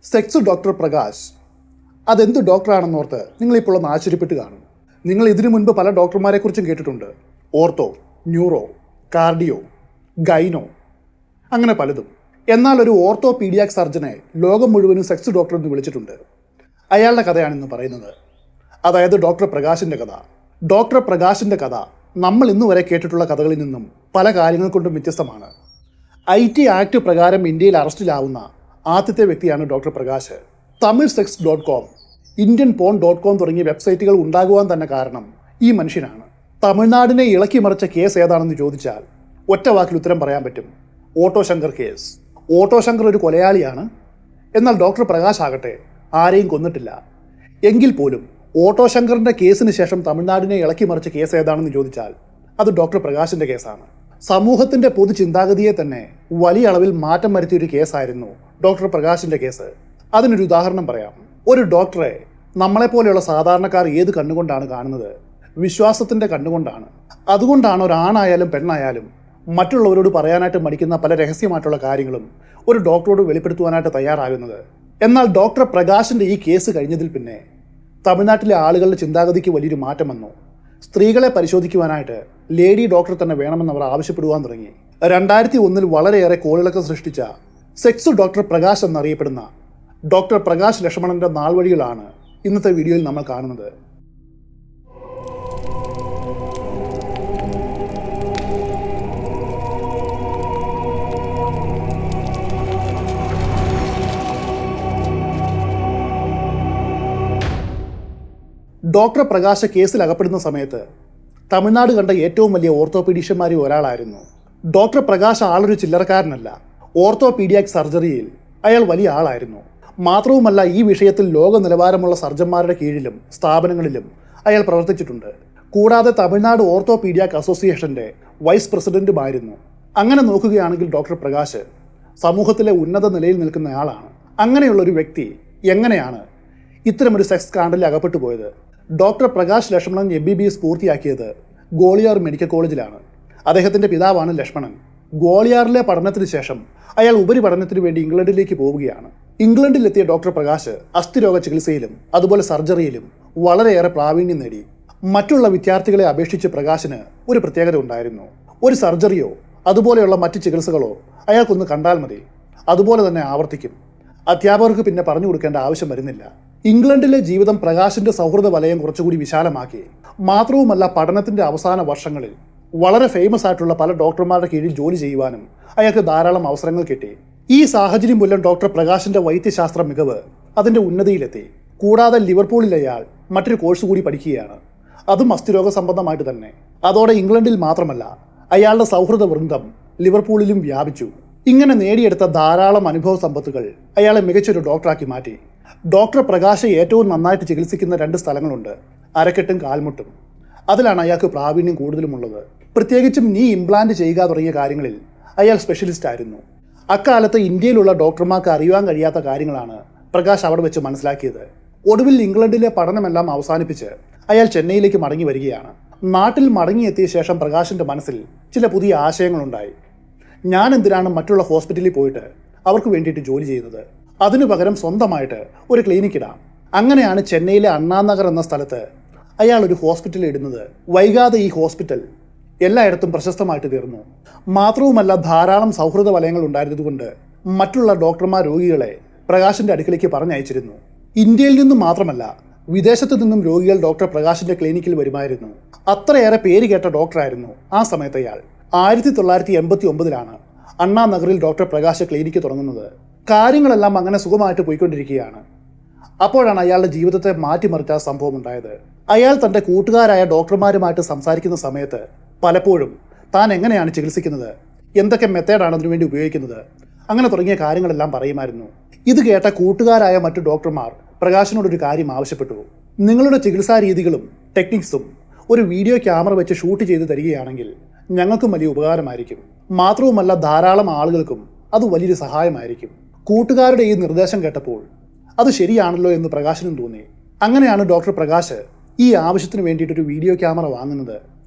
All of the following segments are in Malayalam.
സെക്സ് ഡോക്ടർ പ്രകാശ് അതെന്ത് ഡോക്ടറാണെന്നോർത്ത് നിങ്ങളിപ്പോൾ ഒന്ന് ആശ്ചര്യപ്പെട്ട് കാണും. നിങ്ങൾ ഇതിനു മുൻപ് പല ഡോക്ടർമാരെക്കുറിച്ചും കേട്ടിട്ടുണ്ട്. ഓർത്തോ, ന്യൂറോ, കാർഡിയോ, ഗൈനോ, അങ്ങനെ പലതും. എന്നാൽ ഒരു ഓർത്തോപീഡിയാക് സർജനെ ലോകം മുഴുവനും സെക്സ് ഡോക്ടർ എന്ന് വിളിച്ചിട്ടുണ്ട്. അയാളുടെ കഥയാണിന്ന് പറയുന്നത്. അതായത് ഡോക്ടർ പ്രകാശിൻ്റെ കഥ. ഡോക്ടർ പ്രകാശിൻ്റെ കഥ നമ്മൾ ഇന്ന് വരെ കേട്ടിട്ടുള്ള കഥകളിൽ നിന്നും പല കാര്യങ്ങൾ കൊണ്ടും വ്യത്യസ്തമാണ്. IT ആക്ട് പ്രകാരം ഇന്ത്യയിൽ അറസ്റ്റിലാവുന്ന ആദ്യത്തെ വ്യക്തിയാണ് doctor Prakash. Tamil sex.com, Indian porn.com തുടങ്ങിയ വെബ്സൈറ്റുകൾ ഉണ്ടാകുവാൻ തന്നെ കാരണം ഈ മനുഷ്യനാണ്. തമിഴ്നാടിനെ ഇളക്കി മറിച്ച കേസ് ഏതാണെന്ന് ചോദിച്ചാൽ ഒറ്റ വാക്കിൽ ഉത്തരം പറയാൻ പറ്റും: auto Shankar case. Auto Shankar ഒരു കൊലയാളിയാണ്. എന്നാൽ ഡോക്ടർ പ്രകാശ് ആകട്ടെ ആരെയും കൊന്നിട്ടില്ല. എങ്കിൽ പോലും ഓട്ടോ ശങ്കറിൻ്റെ കേസിന് ശേഷം തമിഴ്നാടിനെ ഇളക്കി മറിച്ച കേസ് ഏതാണെന്ന് ചോദിച്ചാൽ അത് ഡോക്ടർ പ്രകാശിൻ്റെ കേസാണ്. സമൂഹത്തിൻ്റെ പൊതു ചിന്താഗതിയെ തന്നെ വലിയ അളവിൽ മാറ്റം വരുത്തിയൊരു കേസായിരുന്നു ഡോക്ടർ പ്രകാശിൻ്റെ കേസ്. അതിനൊരു ഉദാഹരണം പറയാം. ഒരു ഡോക്ടറെ നമ്മളെപ്പോലെയുള്ള സാധാരണക്കാർ ഏത് കണ്ണുകൊണ്ടാണ് കാണുന്നത്? വിശ്വാസത്തിൻ്റെ കണ്ണുകൊണ്ടാണ്. അതുകൊണ്ടാണ് ഒരാണായാലും പെണ്ണായാലും മറ്റുള്ളവരോട് പറയാനായിട്ട് മടിക്കുന്ന പല രഹസ്യമായിട്ടുള്ള കാര്യങ്ങളും ഒരു ഡോക്ടറോട് വെളിപ്പെടുത്തുവാനായിട്ട് തയ്യാറാകുന്നത്. എന്നാൽ ഡോക്ടർ പ്രകാശിൻ്റെ ഈ കേസ് കഴിഞ്ഞതിൽ പിന്നെ തമിഴ്നാട്ടിലെ ആളുകളുടെ ചിന്താഗതിക്ക് വലിയൊരു മാറ്റം വന്നു. സ്ത്രീകളെ പരിശോധിക്കുവാനായിട്ട് ലേഡി ഡോക്ടർ തന്നെ വേണമെന്ന് അവർ ആവശ്യപ്പെടുവാൻ തുടങ്ങി. 2001 വളരെയേറെ കോളിളക്കം സൃഷ്ടിച്ച സെക്സ് ഡോക്ടർ പ്രകാശ് എന്നറിയപ്പെടുന്ന ഡോക്ടർ പ്രകാശ് ലക്ഷ്മണന്റെ നാൾവഴികളാണ് ഇന്നത്തെ വീഡിയോയിൽ നമ്മൾ കാണുന്നത്. ഡോക്ടർ പ്രകാശ് കേസിൽ അകപ്പെടുന്ന സമയത്ത് തമിഴ്നാട് കണ്ട ഏറ്റവും വലിയ ഓർത്തോപീഡീഷ്യന്മാരിൽ ഒരാളായിരുന്നു. ഡോക്ടർ പ്രകാശ് ആളൊരു ചില്ലറക്കാരനല്ല. ഓർത്തോപീഡിയാക് സർജറിയിൽ അയാൾ വലിയ ആളായിരുന്നു. മാത്രവുമല്ല, ഈ വിഷയത്തിൽ ലോക നിലവാരമുള്ള സർജന്മാരുടെ കീഴിലും സ്ഥാപനങ്ങളിലും അയാൾ പ്രവർത്തിച്ചിട്ടുണ്ട്. കൂടാതെ തമിഴ്നാട് ഓർത്തോപീഡിയാക് അസോസിയേഷൻ്റെ വൈസ് പ്രസിഡന്റുമായിരുന്നു. അങ്ങനെ നോക്കുകയാണെങ്കിൽ ഡോക്ടർ പ്രകാശ് സമൂഹത്തിലെ ഉന്നത നിലയിൽ നിൽക്കുന്നയാളാണ്. അങ്ങനെയുള്ളൊരു വ്യക്തി എങ്ങനെയാണ് ഇത്തരമൊരു സെക്സ് സ്കാൻഡലിൽ അകപ്പെട്ടു പോയത്? ഡോക്ടർ പ്രകാശ് ലക്ഷ്മണൻ MBBS പൂർത്തിയാക്കിയത് ഗോളിയാർ മെഡിക്കൽ കോളേജിലാണ്. അദ്ദേഹത്തിൻ്റെ പിതാവാണ് ലക്ഷ്മണൻ. ഗോളിയാറിലെ പഠനത്തിന് ശേഷം അയാൾ ഉപരിപഠനത്തിന് വേണ്ടി ഇംഗ്ലണ്ടിലേക്ക് പോവുകയാണ്. ഇംഗ്ലണ്ടിലെത്തിയ ഡോക്ടർ പ്രകാശ് അസ്ഥിരോഗ ചികിത്സയിലും അതുപോലെ സർജറിയിലും വളരെയേറെ പ്രാവീണ്യം നേടി. മറ്റുള്ള വിദ്യാർത്ഥികളെ അപേക്ഷിച്ച് പ്രകാശിന് ഒരു പ്രത്യേകത ഉണ്ടായിരുന്നു. ഒരു സർജറിയോ അതുപോലെയുള്ള മറ്റ് ചികിത്സകളോ അയാൾക്കൊന്ന് കണ്ടാൽ മതി, അതുപോലെ തന്നെ ആവർത്തിക്കും. അധ്യാപകർക്ക് പിന്നെ പറഞ്ഞു കൊടുക്കേണ്ട ആവശ്യം വരുന്നില്ല. ഇംഗ്ലണ്ടിലെ ജീവിതം പ്രകാശിൻ്റെ സൗഹൃദ വലയം കുറച്ചുകൂടി വിശാലമാക്കി. മാത്രവുമല്ല, പഠനത്തിൻ്റെ അവസാന വർഷങ്ങളിൽ വളരെ ഫേമസ് ആയിട്ടുള്ള പല ഡോക്ടർമാരുടെ കീഴിൽ ജോലി ചെയ്യുവാനും അയാൾക്ക് ധാരാളം അവസരങ്ങൾ കിട്ടി. ഈ സാഹചര്യം മൂലം ഡോക്ടർ പ്രകാശിൻ്റെ വൈദ്യശാസ്ത്ര മികവ് അതിൻ്റെ ഉന്നതിയിലെത്തി. കൂടാതെ ലിവർപൂളിൽ അയാൾ മറ്റൊരു കോഴ്സ് കൂടി പഠിക്കുകയാണ്, അതും അസ്ഥിരോഗ സംബന്ധമായിട്ട് തന്നെ. അതോടെ ഇംഗ്ലണ്ടിൽ മാത്രമല്ല, അയാളുടെ സൗഹൃദ വൃന്ദം ലിവർപൂളിലും വ്യാപിച്ചു. ഇങ്ങനെ നേടിയെടുത്ത ധാരാളം അനുഭവ സമ്പത്തുകൾ അയാളെ മികച്ചൊരു ഡോക്ടറാക്കി മാറ്റി. ഡോക്ടർ പ്രകാശ് ഏറ്റവും നന്നായിട്ട് ചികിത്സിക്കുന്ന 2 സ്ഥലങ്ങളുണ്ട്: അരക്കെട്ടും കാൽമുട്ടും. അതിലാണ് അയാൾക്ക് പ്രാവീണ്യം കൂടുതലുമുള്ളത്. പ്രത്യേകിച്ചും നീ ഇംപ്ലാന്റ് ചെയ്യുക തുടങ്ങിയ കാര്യങ്ങളിൽ അയാൾ സ്പെഷ്യലിസ്റ്റ് ആയിരുന്നു. അക്കാലത്ത് ഇന്ത്യയിലുള്ള ഡോക്ടർമാർക്ക് അറിയുവാൻ കഴിയാത്ത കാര്യങ്ങളാണ് പ്രകാശ് അവിടെ വെച്ച് മനസ്സിലാക്കിയത്. ഒടുവിൽ ഇംഗ്ലണ്ടിലെ പഠനമെല്ലാം അവസാനിപ്പിച്ച് അയാൾ ചെന്നൈയിലേക്ക് മടങ്ങി വരികയാണ്. നാട്ടിൽ മടങ്ങിയെത്തിയ ശേഷം പ്രകാശിൻ്റെ മനസ്സിൽ ചില പുതിയ ആശയങ്ങളുണ്ടായി. ഞാൻ എന്തിനാണ് മറ്റുള്ള ഹോസ്പിറ്റലിൽ പോയിട്ട് അവർക്ക് വേണ്ടിയിട്ട് ജോലി ചെയ്യുന്നത്? അതിനു പകരം സ്വന്തമായിട്ട് ഒരു ക്ലിനിക്ക് ഇടാം. അങ്ങനെയാണ് ചെന്നൈയിലെ അണ്ണാനഗർ എന്ന സ്ഥലത്ത് അയാൾ ഒരു ഹോസ്പിറ്റൽ ഇടുന്നത്. വൈകാതെ ഈ ഹോസ്പിറ്റൽ എല്ലായിടത്തും പ്രശസ്തമായിട്ട് തീർന്നു. മാത്രവുമല്ല, ധാരാളം സൗഹൃദ വലയങ്ങൾ ഉണ്ടായിരുന്നതുകൊണ്ട് മറ്റുള്ള ഡോക്ടർമാർ രോഗികളെ പ്രകാശിൻ്റെ അടുക്കിലേക്ക് പറഞ്ഞയച്ചിരുന്നു. ഇന്ത്യയിൽ നിന്നും മാത്രമല്ല, വിദേശത്തു നിന്നും രോഗികൾ ഡോക്ടർ പ്രകാശിൻ്റെ ക്ലിനിക്കിൽ വരുമായിരുന്നു. അത്രയേറെ പേര് കേട്ട ഡോക്ടറായിരുന്നു ആ സമയത്ത് അയാൾ. 1989 അണ്ണാനഗറിൽ ഡോക്ടർ പ്രകാശ് ക്ലിനിക്ക് തുടങ്ങുന്നത്. കാര്യങ്ങളെല്ലാം അങ്ങനെ സുഖമായിട്ട് പോയിക്കൊണ്ടിരിക്കുകയാണ്. അപ്പോഴാണ് അയാളുടെ ജീവിതത്തെ മാറ്റിമറിച്ച സംഭവം ഉണ്ടായത്. അയാൾ തൻ്റെ കൂട്ടുകാരായ ഡോക്ടർമാരുമായിട്ട് സംസാരിക്കുന്ന സമയത്ത് പലപ്പോഴും താൻ എങ്ങനെയാണ് ചികിത്സിക്കുന്നത്, എന്തൊക്കെ മെത്തേഡാണ് അതിനുവേണ്ടി ഉപയോഗിക്കുന്നത്, അങ്ങനെ തുടങ്ങിയ കാര്യങ്ങളെല്ലാം പറയുമായിരുന്നു. ഇത് കേട്ട കൂട്ടുകാരായ മറ്റു ഡോക്ടർമാർ പ്രകാശിനോടൊരു കാര്യം ആവശ്യപ്പെട്ടു: നിങ്ങളുടെ ചികിത്സാ രീതികളും ടെക്നിക്സും ഒരു വീഡിയോ ക്യാമറ വെച്ച് ഷൂട്ട് ചെയ്ത് തരികയാണെങ്കിൽ ഞങ്ങൾക്കും വലിയ ഉപകാരമായിരിക്കും. മാത്രവുമല്ല, ധാരാളം ആളുകൾക്കും അത് വലിയൊരു സഹായമായിരിക്കും. കൂട്ടുകാരുടെ ഈ നിർദ്ദേശം കേട്ടപ്പോൾ അത് ശരിയാണല്ലോ എന്ന് പ്രകാശിനും തോന്നി. അങ്ങനെയാണ് ഡോക്ടർ പ്രകാശ് ഈ ആവശ്യത്തിന് വേണ്ടിയിട്ടൊരു വീഡിയോ ക്യാമറ വാങ്ങുന്നത്.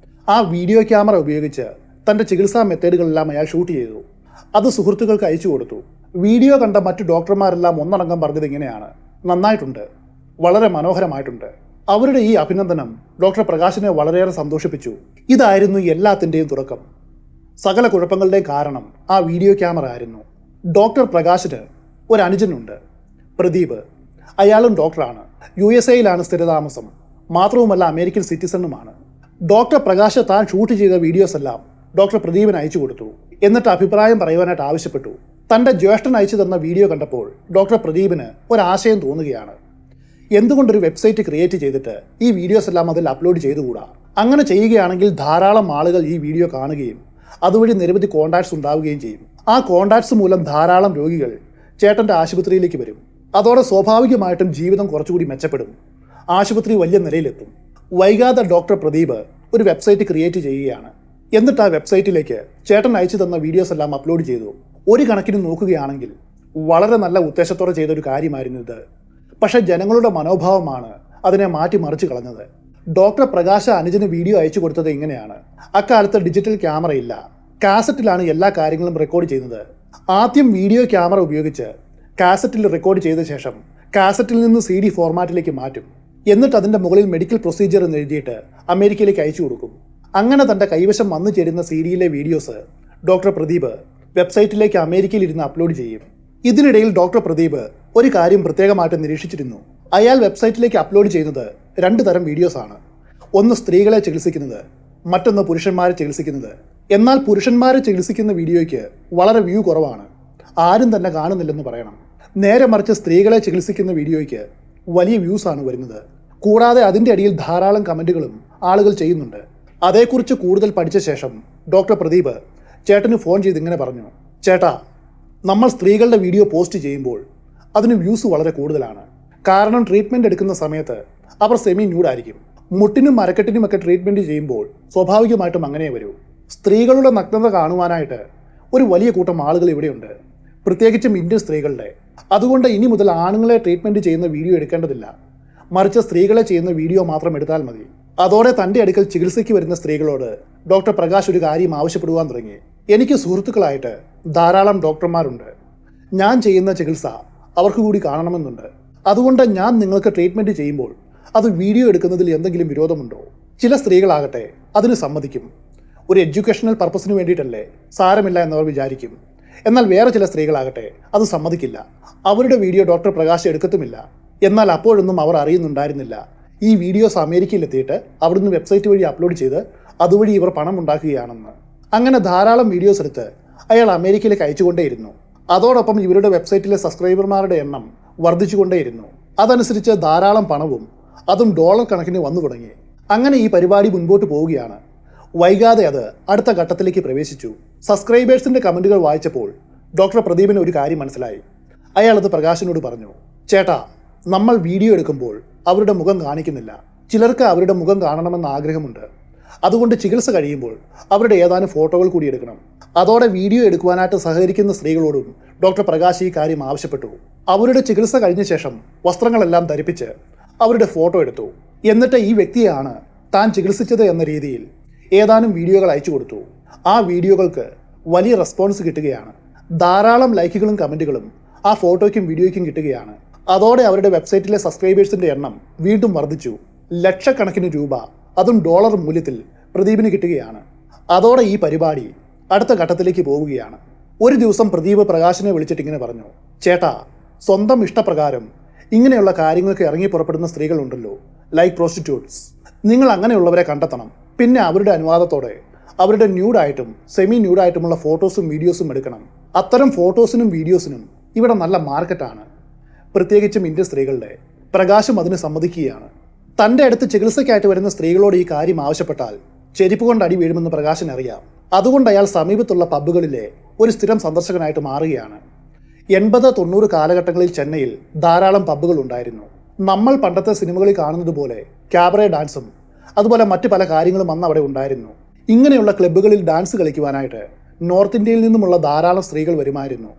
ആ വീഡിയോ ക്യാമറ ഉപയോഗിച്ച് തൻ്റെ ചികിത്സാ മെത്തേഡുകളെല്ലാം അയാൾ ഷൂട്ട് ചെയ്തു. അത് സുഹൃത്തുക്കൾക്ക് അയച്ചു കൊടുത്തു. വീഡിയോ കണ്ട മറ്റു ഡോക്ടർമാരെല്ലാം ഒന്നടങ്കം പറഞ്ഞത് ഇങ്ങനെയാണ്: നന്നായിട്ടുണ്ട്, വളരെ മനോഹരമായിട്ടുണ്ട്. അവരുടെ ഈ അഭിനന്ദനം ഡോക്ടർ പ്രകാശിനെ വളരെയേറെ സന്തോഷിപ്പിച്ചു. ഇതായിരുന്നു എല്ലാത്തിൻ്റെയും തുടക്കം. സകല കുഴപ്പങ്ങളുടെയും കാരണം ആ വീഡിയോ ക്യാമറ ആയിരുന്നു. ഡോക്ടർ പ്രകാശിന് ഒരു അനുജനുണ്ട്, പ്രദീപ്. അയാളും ഡോക്ടറാണ്. USA-യിലാണ് സ്ഥിരതാമസം. മാത്രവുമല്ല അമേരിക്കൻ സിറ്റിസണുമാണ്. ഡോക്ടർ പ്രകാശ് താൻ ഷൂട്ട് ചെയ്ത വീഡിയോസ് എല്ലാം ഡോക്ടർ പ്രദീപിന് അയച്ചു കൊടുത്തു. എന്നിട്ട് അഭിപ്രായം പറയുവാനായിട്ട് ആവശ്യപ്പെട്ടു. തൻ്റെ ജ്യേഷ്ഠൻ അയച്ചു തന്ന വീഡിയോ കണ്ടപ്പോൾ ഡോക്ടർ പ്രദീപിന് ഒരാശയം തോന്നുകയാണ്: എന്തുകൊണ്ടൊരു വെബ്സൈറ്റ് ക്രിയേറ്റ് ചെയ്തിട്ട് ഈ വീഡിയോസ് എല്ലാം അതിൽ അപ്ലോഡ് ചെയ്തുകൂടാ? അങ്ങനെ ചെയ്യുകയാണെങ്കിൽ ധാരാളം ആളുകൾ ഈ വീഡിയോ കാണുകയും അതുവഴി നിരവധി കോൺടാക്ട്സ് ഉണ്ടാവുകയും ചെയ്യും. ആ കോൺടാക്ട്സ് മൂലം ധാരാളം രോഗികൾ ചേട്ടൻ്റെ ആശുപത്രിയിലേക്ക് വരും. അതോടെ സ്വാഭാവികമായിട്ടും ജീവിതം കുറച്ചുകൂടി മെച്ചപ്പെടും. ആശുപത്രി വലിയ നിലയിലെത്തും. വൈകാതെ ഡോക്ടർ പ്രദീപ് ഒരു വെബ്സൈറ്റ് ക്രിയേറ്റ് ചെയ്യുകയാണ്. എന്നിട്ട് ആ വെബ്സൈറ്റിലേക്ക് ചേട്ടൻ അയച്ചു തന്ന വീഡിയോസ് എല്ലാം അപ്ലോഡ് ചെയ്തു. ഒരു കണക്കിന് നോക്കുകയാണെങ്കിൽ വളരെ നല്ല ഉദ്ദേശത്തോടെ ചെയ്തൊരു കാര്യമായിരുന്നു ഇത്. പക്ഷേ ജനങ്ങളുടെ മനോഭാവമാണ് അതിനെ മാറ്റിമറിച്ച് കളഞ്ഞത്. ഡോക്ടർ പ്രകാശ് അനുജന് വീഡിയോ അയച്ചു കൊടുത്തത് ഇങ്ങനെയാണ്: അക്കാലത്ത് ഡിജിറ്റൽ ക്യാമറ ഇല്ല, കാസറ്റിലാണ് എല്ലാ കാര്യങ്ങളും റെക്കോർഡ് ചെയ്യുന്നത്. ആദ്യം വീഡിയോ ക്യാമറ ഉപയോഗിച്ച് കാസറ്റിൽ റെക്കോർഡ് ചെയ്ത ശേഷം കാസറ്റിൽ നിന്ന് CD ഫോർമാറ്റിലേക്ക് മാറ്റും. എന്നിട്ട് അതിൻ്റെ മുകളിൽ മെഡിക്കൽ പ്രൊസീജിയർ എന്ന് എഴുതിയിട്ട് അമേരിക്കയിലേക്ക് അയച്ചു കൊടുക്കും. അങ്ങനെ തൻ്റെ കൈവശം വന്നു ചേരുന്ന CD-യിലെ വീഡിയോസ് ഡോക്ടർ പ്രദീപ് വെബ്സൈറ്റിലേക്ക് അമേരിക്കയിൽ ഇരുന്ന് അപ്ലോഡ് ചെയ്യും. ഇതിനിടയിൽ ഡോക്ടർ പ്രദീപ് ഒരു കാര്യം പ്രത്യേകമായിട്ട് നിരീക്ഷിച്ചിരുന്നു. അയാൾ വെബ്സൈറ്റിലേക്ക് അപ്ലോഡ് ചെയ്യുന്നത് 2 തരം വീഡിയോസാണ്. ഒന്ന് സ്ത്രീകളെ ചികിത്സിക്കുന്നത്, മറ്റൊന്ന് പുരുഷന്മാരെ ചികിത്സിക്കുന്നത്. എന്നാൽ പുരുഷന്മാരെ ചികിത്സിക്കുന്ന വീഡിയോയ്ക്ക് വളരെ വ്യൂ കുറവാണ്, ആരും തന്നെ കാണുന്നില്ലെന്ന് പറയണം. നേരെ മറിച്ച് സ്ത്രീകളെ ചികിത്സിക്കുന്ന വീഡിയോയ്ക്ക് വലിയ വ്യൂസാണ് വരുന്നത്. കൂടാതെ അതിൻ്റെ അടിയിൽ ധാരാളം കമൻറ്റുകളും ആളുകൾ ചെയ്യുന്നുണ്ട്. അതേക്കുറിച്ച് കൂടുതൽ പഠിച്ച ശേഷം ഡോക്ടർ പ്രദീപ് ചേട്ടന് ഫോൺ ചെയ്ത് ഇങ്ങനെ പറഞ്ഞു: ചേട്ടാ, നമ്മൾ സ്ത്രീകളുടെ വീഡിയോ പോസ്റ്റ് ചെയ്യുമ്പോൾ അതിന് വ്യൂസ് വളരെ കൂടുതലാണ്. കാരണം ട്രീറ്റ്മെൻറ്റ് എടുക്കുന്ന സമയത്ത് അവർ സെമി ന്യൂഡായിരിക്കും. മുട്ടിനും മരക്കെട്ടിനുമൊക്കെ ട്രീറ്റ്മെൻറ്റ് ചെയ്യുമ്പോൾ സ്വാഭാവികമായിട്ടും അങ്ങനെ വരൂ. സ്ത്രീകളുടെ നഗ്നത കാണുവാനായിട്ട് ഒരു വലിയ കൂട്ടം ആളുകൾ ഇവിടെയുണ്ട്, പ്രത്യേകിച്ചും ഇന്ത്യൻ സ്ത്രീകളുടെ. അതുകൊണ്ട് ഇനി മുതൽ ആണുങ്ങളെ ട്രീറ്റ്മെൻറ്റ് ചെയ്യുന്ന വീഡിയോ എടുക്കേണ്ടതില്ല, മറിച്ച് സ്ത്രീകളെ ചെയ്യുന്ന വീഡിയോ മാത്രം എടുത്താൽ മതി. അതോടെ തൻ്റെ അടുക്കൽ ചികിത്സയ്ക്ക് വരുന്ന സ്ത്രീകളോട് ഡോക്ടർ പ്രകാശ് ഒരു കാര്യം ആവശ്യപ്പെടുവാൻ തുടങ്ങി: എനിക്ക് സുഹൃത്തുക്കളായിട്ട് ധാരാളം ഡോക്ടർമാരുണ്ട്. ഞാൻ ചെയ്യുന്ന ചികിത്സ അവർക്ക് കൂടി കാണണമെന്നുണ്ട്. അതുകൊണ്ട് ഞാൻ നിങ്ങൾക്ക് ട്രീറ്റ്മെൻറ്റ് ചെയ്യുമ്പോൾ അത് വീഡിയോ എടുക്കുന്നതിൽ എന്തെങ്കിലും വിരോധമുണ്ടോ? ചില സ്ത്രീകളാകട്ടെ അതിന് സമ്മതിക്കും. ഒരു എഡ്യൂക്കേഷണൽ പർപ്പസിന് വേണ്ടിയിട്ടല്ലേ, സാരമില്ല എന്നവർ വിചാരിക്കും. എന്നാൽ വേറെ ചില സ്ത്രീകളാകട്ടെ അത് സമ്മതിക്കില്ല. അവരുടെ വീഡിയോ ഡോക്ടർ പ്രകാശ് എടുക്കത്തുമില്ല. എന്നാൽ അപ്പോഴൊന്നും അവർ അറിയുന്നുണ്ടായിരുന്നില്ല ഈ വീഡിയോസ് അമേരിക്കയിലെത്തിയിട്ട് അവിടുന്ന് വെബ്സൈറ്റ് വഴി അപ്ലോഡ് ചെയ്ത് അതുവഴി ഇവർ പണം ഉണ്ടാക്കുകയാണെന്ന്. അങ്ങനെ ധാരാളം വീഡിയോസ് എടുത്ത് അയാൾ അമേരിക്കയിലേക്ക് അയച്ചുകൊണ്ടേയിരുന്നു. അതോടൊപ്പം ഇവരുടെ വെബ്സൈറ്റിലെ സബ്സ്ക്രൈബർമാരുടെ എണ്ണം വർദ്ധിച്ചുകൊണ്ടേയിരുന്നു. അതനുസരിച്ച് ധാരാളം പണവും അതും ഡോളർ കണക്കിന് വന്നു തുടങ്ങി. അങ്ങനെ ഈ പരിപാടി മുൻപോട്ട് പോവുകയാണ്. വൈകാതെ അത് അടുത്ത ഘട്ടത്തിലേക്ക് പ്രവേശിച്ചു. സബ്സ്ക്രൈബേഴ്സിൻ്റെ കമൻറ്റുകൾ വായിച്ചപ്പോൾ ഡോക്ടർ പ്രദീപിന് ഒരു കാര്യം മനസ്സിലായി. അയാളത് പ്രകാശിനോട് പറഞ്ഞു: ചേട്ടാ, നമ്മൾ വീഡിയോ എടുക്കുമ്പോൾ അവരുടെ മുഖം കാണിക്കുന്നില്ല. ചിലർക്ക് അവരുടെ മുഖം കാണണമെന്ന് ആഗ്രഹമുണ്ട്. അതുകൊണ്ട് ചികിത്സ കഴിയുമ്പോൾ അവരുടെ ഏതാനും ഫോട്ടോകൾ കൂടി എടുക്കണം. അതോടെ വീഡിയോ എടുക്കുവാനായിട്ട് സഹകരിക്കുന്ന സ്ത്രീകളോടും ഡോക്ടർ പ്രകാശ് ഈ കാര്യം ആവശ്യപ്പെട്ടു. അവരുടെ ചികിത്സ കഴിഞ്ഞ ശേഷം വസ്ത്രങ്ങളെല്ലാം ധരിപ്പിച്ച് അവരുടെ ഫോട്ടോ എടുത്തു. എന്നിട്ട് ഈ വ്യക്തിയാണ് താൻ ചികിത്സിച്ചത് എന്ന രീതിയിൽ ഏതാനും വീഡിയോകൾ അയച്ചു കൊടുത്തു. ആ വീഡിയോകൾക്ക് വലിയ റെസ്പോൺസ് കിട്ടുകയാണ്. ധാരാളം ലൈക്കുകളും കമൻറ്റുകളും ആ ഫോട്ടോയ്ക്കും വീഡിയോയ്ക്കും കിട്ടുകയാണ്. അതോടെ അവരുടെ വെബ്സൈറ്റിലെ സബ്സ്ക്രൈബേഴ്സിൻ്റെ എണ്ണം വീണ്ടും വർദ്ധിച്ചു. ലക്ഷക്കണക്കിന് രൂപ, അതും ഡോളർ മൂല്യത്തിൽ പ്രദീപിന് കിട്ടുകയാണ്. അതോടെ ഈ പരിപാടി അടുത്ത ഘട്ടത്തിലേക്ക് പോവുകയാണ്. ഒരു ദിവസം പ്രദീപ് പ്രകാശിനെ വിളിച്ചിട്ട് ഇങ്ങനെ പറഞ്ഞു: ചേട്ടാ, സ്വന്തം ഇഷ്ടപ്രകാരം ഇങ്ങനെയുള്ള കാര്യങ്ങൾക്ക് ഇറങ്ങി പുറപ്പെടുന്ന സ്ത്രീകളുണ്ടല്ലോ, ലൈക്ക് പ്രോസ്റ്റിറ്റ്യൂട്ട്സ്. നിങ്ങൾ അങ്ങനെയുള്ളവരെ കണ്ടെത്തണം. പിന്നെ അവരുടെ അനുവാദത്തോടെ അവരുടെ ന്യൂഡായിട്ടും സെമി ന്യൂഡായിട്ടുമുള്ള ഫോട്ടോസും വീഡിയോസും എടുക്കണം. അത്തരം ഫോട്ടോസിനും വീഡിയോസിനും ഇവിടെ നല്ല മാർക്കറ്റാണ്, പ്രത്യേകിച്ചും ഇന്ത്യൻ സ്ത്രീകളുടെ. പ്രകാശും അതിന് സമ്മതിക്കുകയാണ്. തൻ്റെ അടുത്ത് ചികിത്സയ്ക്കായിട്ട് വരുന്ന സ്ത്രീകളോട് ഈ കാര്യം ആവശ്യപ്പെട്ടാൽ ചെരുപ്പ് കൊണ്ട് അടി വീഴുമെന്ന് പ്രകാശിന് അറിയാം. അതുകൊണ്ട് അയാൾ സമീപത്തുള്ള പബ്ബുകളിലെ ഒരു സ്ഥിരം സന്ദർശകനായിട്ട് മാറുകയാണ്. 80-90 കാലഘട്ടങ്ങളിൽ ചെന്നൈയിൽ ധാരാളം പബ്ബുകൾ ഉണ്ടായിരുന്നു. നമ്മൾ പണ്ടത്തെ സിനിമകളിൽ കാണുന്നത് പോലെ ക്യാബറേ ഡാൻസും അതുപോലെ മറ്റ് പല കാര്യങ്ങളും അന്ന് അവിടെ ഉണ്ടായിരുന്നു. ഇങ്ങനെയുള്ള ക്ലബ്ബുകളിൽ ഡാൻസ് കളിക്കുവാനായിട്ട് നോർത്ത് ഇന്ത്യയിൽ നിന്നുമുള്ള ധാരാളം സ്ത്രീകൾ വരുമായിരുന്നു.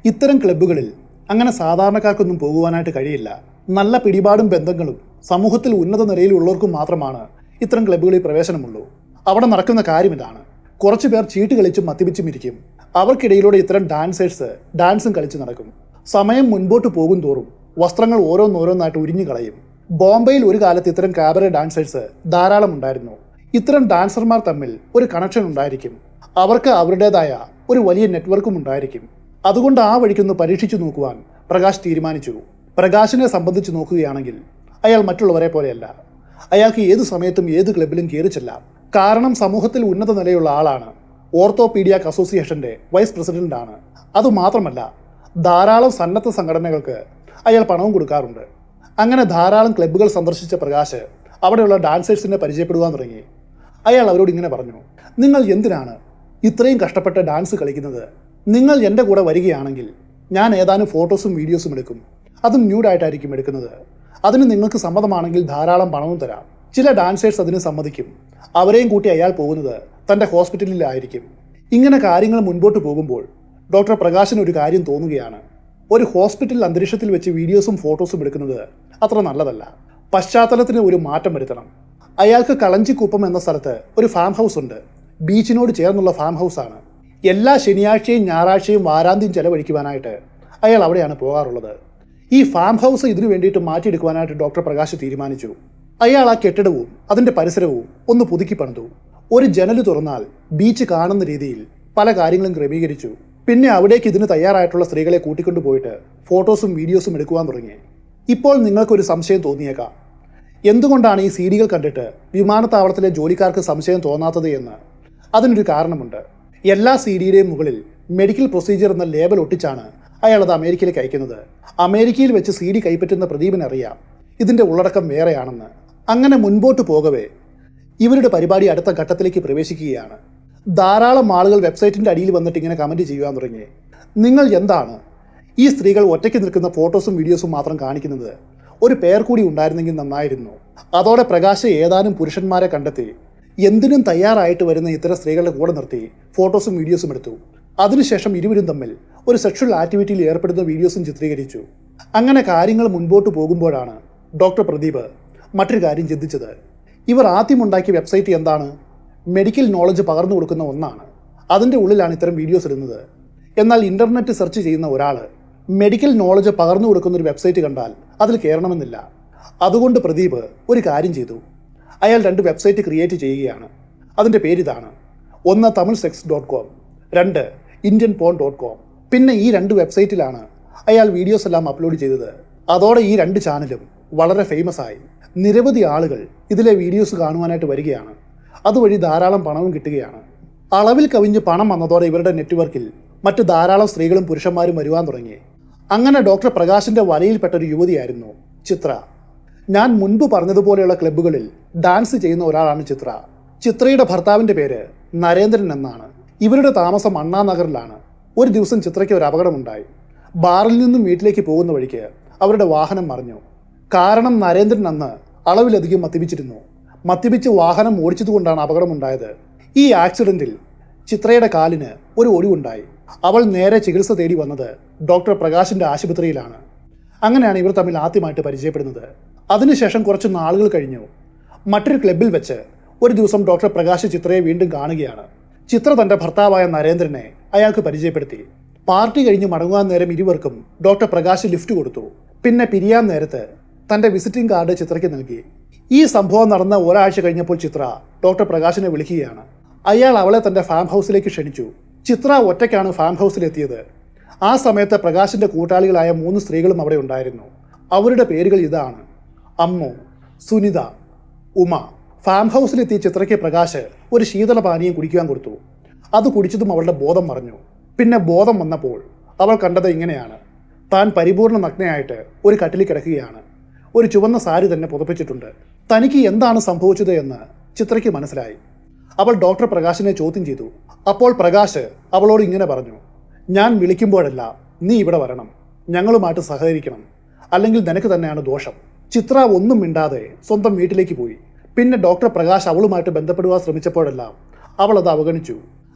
ഇത്തരം ക്ലബ്ബുകളിൽ അങ്ങനെ സാധാരണക്കാർക്കൊന്നും പോകുവാനായിട്ട് കഴിയില്ല. നല്ല പിടിപാടും ബന്ധങ്ങളും സമൂഹത്തിൽ ഉന്നത നിലയിലുള്ളവർക്കും മാത്രമാണ് ഇത്തരം ക്ലബ്ബുകളിൽ പ്രവേശനമുള്ളൂ. അവിടെ നടക്കുന്ന കാര്യം ഇതാണ്: കുറച്ചു പേർ ചീട്ട് കളിച്ചും മദ്യപിച്ചും ഇരിക്കും. അവർക്കിടയിലൂടെ ഇത്തരം ഡാൻസും കളിച്ച് നടക്കും. സമയം മുൻപോട്ട് പോകും തോറും വസ്ത്രങ്ങൾ ഓരോന്നോരോന്നായിട്ട് ഉരിഞ്ഞു കളയും. ബോംബെയിൽ ഒരു കാലത്ത് ഇത്തരം കാബറെ ഡാൻസേഴ്സ് ധാരാളം ഉണ്ടായിരുന്നു. ഇത്തരം ഡാൻസർമാർ തമ്മിൽ ഒരു കണക്ഷൻ ഉണ്ടായിരിക്കും. അവർക്ക് അവരുടേതായ ഒരു വലിയ നെറ്റ്വർക്കും ഉണ്ടായിരിക്കും. അതുകൊണ്ട് ആ വഴിക്കൊന്ന് പരീക്ഷിച്ചു നോക്കുവാൻ പ്രകാശ് തീരുമാനിച്ചു. പ്രകാശിനെ സംബന്ധിച്ച് നോക്കുകയാണെങ്കിൽ അയാൾ മറ്റുള്ളവരെ പോലെയല്ല. അയാൾക്ക് ഏതു സമയത്തും ഏത് ക്ലബിലും കയറി ചെല്ലാം. കാരണം സമൂഹത്തിൽ ഉന്നത നിലയുള്ള ആളാണ്. ഓർത്തോപീഡിയാക് അസോസിയേഷന്റെ വൈസ് പ്രസിഡന്റാണ്. അതുമാത്രമല്ല, ധാരാളം സന്നദ്ധ സംഘടനകൾക്ക് അയാൾ പണവും കൊടുക്കാറുണ്ട്. അങ്ങനെ ധാരാളം ക്ലബ്ബുകൾ സന്ദർശിച്ച പ്രകാശ് അവിടെയുള്ള ഡാൻസേഴ്സിനെ പരിചയപ്പെടുവാൻ തുടങ്ങി. അയാൾ അവരോട് ഇങ്ങനെ പറഞ്ഞു, നിങ്ങൾ എന്തിനാണ് ഇത്രയും കഷ്ടപ്പെട്ട് ഡാൻസ് കളിക്കുന്നത്? നിങ്ങൾ എൻ്റെ കൂടെ വരികയാണെങ്കിൽ ഞാൻ ഏതാനും ഫോട്ടോസും വീഡിയോസും എടുക്കും. അതും ന്യൂഡായിട്ടായിരിക്കും എടുക്കുന്നത്. അതിന് നിങ്ങൾക്ക് സമ്മതമാണെങ്കിൽ ധാരാളം പണവും തരാം. ചില ഡാൻസേഴ്സ് അതിന് സമ്മതിക്കും. അവരെയും കൂട്ടി അയാൾ പോകുന്നത് തൻ്റെ ഹോസ്പിറ്റലിലായിരിക്കും. ഇങ്ങനെ കാര്യങ്ങൾ മുൻപോട്ട് പോകുമ്പോൾ ഡോക്ടർ പ്രകാശിന് ഒരു കാര്യം തോന്നുകയാണ്. ഒരു ഹോസ്പിറ്റൽ അന്തരീക്ഷത്തിൽ വെച്ച് വീഡിയോസും ഫോട്ടോസും എടുക്കുന്നത് അത്ര നല്ലതല്ല. പശ്ചാത്തലത്തിന് ഒരു മാറ്റം വരുത്തണം. അയാൾക്ക് കളഞ്ചിക്കുപ്പം എന്ന സ്ഥലത്ത് ഒരു ഫാം ഹൗസ് ഉണ്ട്. ബീച്ചിനോട് ചേർന്നുള്ള ഫാം ഹൗസാണ്. എല്ലാ ശനിയാഴ്ചയും ഞായറാഴ്ചയും വാരാന്ത്യം ചെലവഴിക്കുവാനായിട്ട് അയാൾ അവിടെയാണ് പോകാറുള്ളത്. ഈ ഫാം ഹൗസ് ഇതിനു വേണ്ടിയിട്ട് മാറ്റിയെടുക്കുവാനായിട്ട് ഡോക്ടർ പ്രകാശ് തീരുമാനിച്ചു. അയാൾ ആ കെട്ടിടവും അതിൻ്റെ പരിസരവും ഒന്ന് പുതുക്കി പണിതു. ഒരു ജനൽ തുറന്നാൽ ബീച്ച് കാണുന്ന രീതിയിൽ പല കാര്യങ്ങളും ക്രമീകരിച്ചു. പിന്നെ അവിടേക്ക് ഇതിന് തയ്യാറായിട്ടുള്ള സ്ത്രീകളെ കൂട്ടിക്കൊണ്ടുപോയിട്ട് ഫോട്ടോസും വീഡിയോസും എടുക്കുവാൻ തുടങ്ങി. ഇപ്പോൾ നിങ്ങൾക്കൊരു സംശയം തോന്നിയേക്കാം, എന്തുകൊണ്ടാണ് ഈ സീഡികൾ കണ്ടിട്ട് വിമാനത്താവളത്തിലെ ജോലിക്കാർക്ക് സംശയം തോന്നാത്തത് എന്ന്. അതിനൊരു കാരണമുണ്ട്. എല്ലാ സീഡിയുടെയും മുകളിൽ മെഡിക്കൽ പ്രൊസീജിയർ എന്ന ലേബൽ ഒട്ടിച്ചാണ് അയാളത് അമേരിക്കയിലേക്ക് അയക്കുന്നത്. അമേരിക്കയിൽ വെച്ച് സീഡി കൈപ്പറ്റുന്ന പ്രദീപിനറിയാം ഇതിൻ്റെ ഉള്ളടക്കം വേറെയാണെന്ന്. അങ്ങനെ മുൻപോട്ട് പോകവേ ഇവരുടെ പരിപാടി അടുത്ത ഘട്ടത്തിലേക്ക് പ്രവേശിക്കുകയാണ്. ധാരാളം ആളുകൾ വെബ്സൈറ്റിൻ്റെ അടിയിൽ വന്നിട്ട് ഇങ്ങനെ കമൻറ്റ് ചെയ്യുവാൻ തുടങ്ങി. നിങ്ങൾ എന്താണ് ഈ സ്ത്രീകൾ ഒറ്റയ്ക്ക് നിൽക്കുന്ന ഫോട്ടോസും വീഡിയോസും മാത്രം കാണിക്കുന്നത്? ഒരു പേർ കൂടി ഉണ്ടായിരുന്നെങ്കിൽ നന്നായിരുന്നു. അതോടെ പ്രകാശ് ഏതാനും പുരുഷന്മാരെ കണ്ടെത്തി എന്തിനും തയ്യാറായിട്ട് വരുന്ന ഇത്തരം സ്ത്രീകളുടെ കൂടെ നിർത്തി ഫോട്ടോസും വീഡിയോസും എടുത്തു. അതിനുശേഷം ഇരുവരും തമ്മിൽ ഒരു സെക്ഷൽ ആക്ടിവിറ്റിയിൽ ഏർപ്പെടുന്ന വീഡിയോസും ചിത്രീകരിച്ചു. അങ്ങനെ കാര്യങ്ങൾ മുൻപോട്ട് പോകുമ്പോഴാണ് ഡോക്ടർ പ്രദീപ് മറ്റൊരു കാര്യം ചിന്തിച്ചത്. ഇവർ ആദ്യമുണ്ടാക്കിയ വെബ്സൈറ്റ് എന്താണ്? മെഡിക്കൽ നോളജ് പകർന്നു കൊടുക്കുന്ന ഒന്നാണ്. അതിൻ്റെ ഉള്ളിലാണ് ഇത്തരം വീഡിയോസ് ഇടുന്നത്. എന്നാൽ ഇൻ്റർനെറ്റ് സെർച്ച് ചെയ്യുന്ന ഒരാൾ മെഡിക്കൽ നോളജ് പകർന്നു കൊടുക്കുന്ന ഒരു വെബ്സൈറ്റ് കണ്ടാൽ അതിൽ കയറണമെന്നില്ല. അതുകൊണ്ട് പ്രദീപ് ഒരു കാര്യം ചെയ്തു. അയാൾ 2 വെബ്സൈറ്റ് ക്രിയേറ്റ് ചെയ്യുകയാണ്. അതിൻ്റെ പേരിതാണ്. ഒന്ന് tamilsex.com, 2 indianporn.com. പിന്നെ ഈ 2 വെബ്സൈറ്റിലാണ് അയാൾ വീഡിയോസ് എല്ലാം അപ്ലോഡ് ചെയ്തത്. അതോടെ ഈ 2 ചാനലും വളരെ ഫേമസ് ആയി. നിരവധി ആളുകൾ ഇതിലെ വീഡിയോസ് കാണുവാനായിട്ട് വരികയാണ്. അതുവഴി ധാരാളം പണവും കിട്ടുകയാണ്. അളവിൽ കവിഞ്ഞ് പണം വന്നതോടെ ഇവരുടെ നെറ്റ്വർക്കിൽ മറ്റ് ധാരാളം സ്ത്രീകളും പുരുഷന്മാരും വരുവാൻ തുടങ്ങി. അങ്ങനെ ഡോക്ടർ പ്രകാശിൻ്റെ വലയിൽപ്പെട്ട ഒരു യുവതിയായിരുന്നു ചിത്ര. ഞാൻ മുൻപ് പറഞ്ഞതുപോലെയുള്ള ക്ലബ്ബുകളിൽ ഡാൻസ് ചെയ്യുന്ന ഒരാളാണ് ചിത്ര. ചിത്രയുടെ ഭർത്താവിൻ്റെ പേര് നരേന്ദ്രൻ എന്നാണ്. ഇവരുടെ താമസം അണ്ണാനഗറിലാണ്. ഒരു ദിവസം ചിത്രയ്ക്ക് ഒരു അപകടമുണ്ടായി. ബാറിൽ നിന്നും വീട്ടിലേക്ക് പോകുന്ന വഴിക്ക് അവരുടെ വാഹനം മറിഞ്ഞു. കാരണം നരേന്ദ്രൻ അന്ന് അളവിലധികം മദ്യപിച്ചിരുന്നു. മദ്യപിച്ച് വാഹനം ഓടിച്ചതുകൊണ്ടാണ് അപകടമുണ്ടായത്. ഈ ആക്സിഡൻറ്റിൽ ചിത്രയുടെ കാലിന് ഒരു ഒടിവുണ്ടായി. അവൾ നേരെ ചികിത്സ തേടി വന്നത് ഡോക്ടർ പ്രകാശിൻ്റെ ആശുപത്രിയിലാണ്. അങ്ങനെയാണ് ഇവർ തമ്മിൽ ആദ്യമായിട്ട് പരിചയപ്പെടുന്നത്. അതിനുശേഷം കുറച്ച് നാളുകൾ കഴിഞ്ഞു. മറ്റൊരു ക്ലബ്ബിൽ വെച്ച് ഒരു ദിവസം ഡോക്ടർ പ്രകാശ് ചിത്രയെ വീണ്ടും കാണുകയാണ്. ചിത്ര തൻ്റെ ഭർത്താവായ നരേന്ദ്രനെ അയാൾക്ക് പരിചയപ്പെടുത്തി. പാർട്ടി കഴിഞ്ഞ് മടങ്ങുവാൻ നേരം ഇരുവർക്കും ഡോക്ടർ പ്രകാശ് ലിഫ്റ്റ് കൊടുത്തു. പിന്നെ പിരിയാൻ നേരത്ത് തൻ്റെ വിസിറ്റിംഗ് കാർഡ് ചിത്രയ്ക്ക് നൽകി. ഈ സംഭവം നടന്ന ഒരാഴ്ച കഴിഞ്ഞപ്പോൾ ചിത്ര ഡോക്ടർ പ്രകാശിനെ വിളിക്കുകയാണ്. അയാൾ അവളെ തൻ്റെ ഫാം ഹൗസിലേക്ക് ക്ഷണിച്ചു. ചിത്ര ഒറ്റയ്ക്കാണ് ഫാം ഹൗസിലെത്തിയത്. ആ സമയത്ത് പ്രകാശിൻ്റെ കൂട്ടാളികളായ 3 സ്ത്രീകളും അവിടെ ഉണ്ടായിരുന്നു. അവരുടെ പേരുകൾ ഇതാണ്: അമ്മു, സുനിത, ഉമ. ഫാം ഹൗസിലെത്തിയ ചിത്രയ്ക്ക് പ്രകാശ് ഒരു ശീതളപാനീയം കുടിക്കുവാൻ കൊടുത്തു. അത് കുടിച്ചതും അവളുടെ ബോധം മറഞ്ഞു. പിന്നെ ബോധം വന്നപ്പോൾ അവൾ കണ്ടത് ഇങ്ങനെയാണ്: താൻ പരിപൂർണ്ണ നഗ്നയായിട്ട് ഒരു കട്ടിലിൽ കിടക്കുകയാണ്. ഒരു ചുവന്ന സാരി തന്നെ പുതപ്പിച്ചിട്ടുണ്ട്. തനിക്ക് എന്താണ് സംഭവിച്ചത് എന്ന് ചിത്രയ്ക്ക് മനസ്സിലായി. അവൾ ഡോക്ടർ പ്രകാശിനെ ചോദ്യം ചെയ്തു. അപ്പോൾ പ്രകാശ് അവളോട് ഇങ്ങനെ പറഞ്ഞു: ഞാൻ വിളിക്കുമ്പോഴെല്ലാം നീ ഇവിടെ വരണം, ഞങ്ങളുമായിട്ട് സഹകരിക്കണം, അല്ലെങ്കിൽ നിനക്ക് തന്നെയാണ് ദോഷം. ചിത്ര ഒന്നും മിണ്ടാതെ സ്വന്തം വീട്ടിലേക്ക് പോയി. പിന്നെ ഡോക്ടർ പ്രകാശ് അവളുമായിട്ട് ബന്ധപ്പെടുവാൻ ശ്രമിച്ചപ്പോഴെല്ലാം അവൾ അത് അവഗണിച്ചു.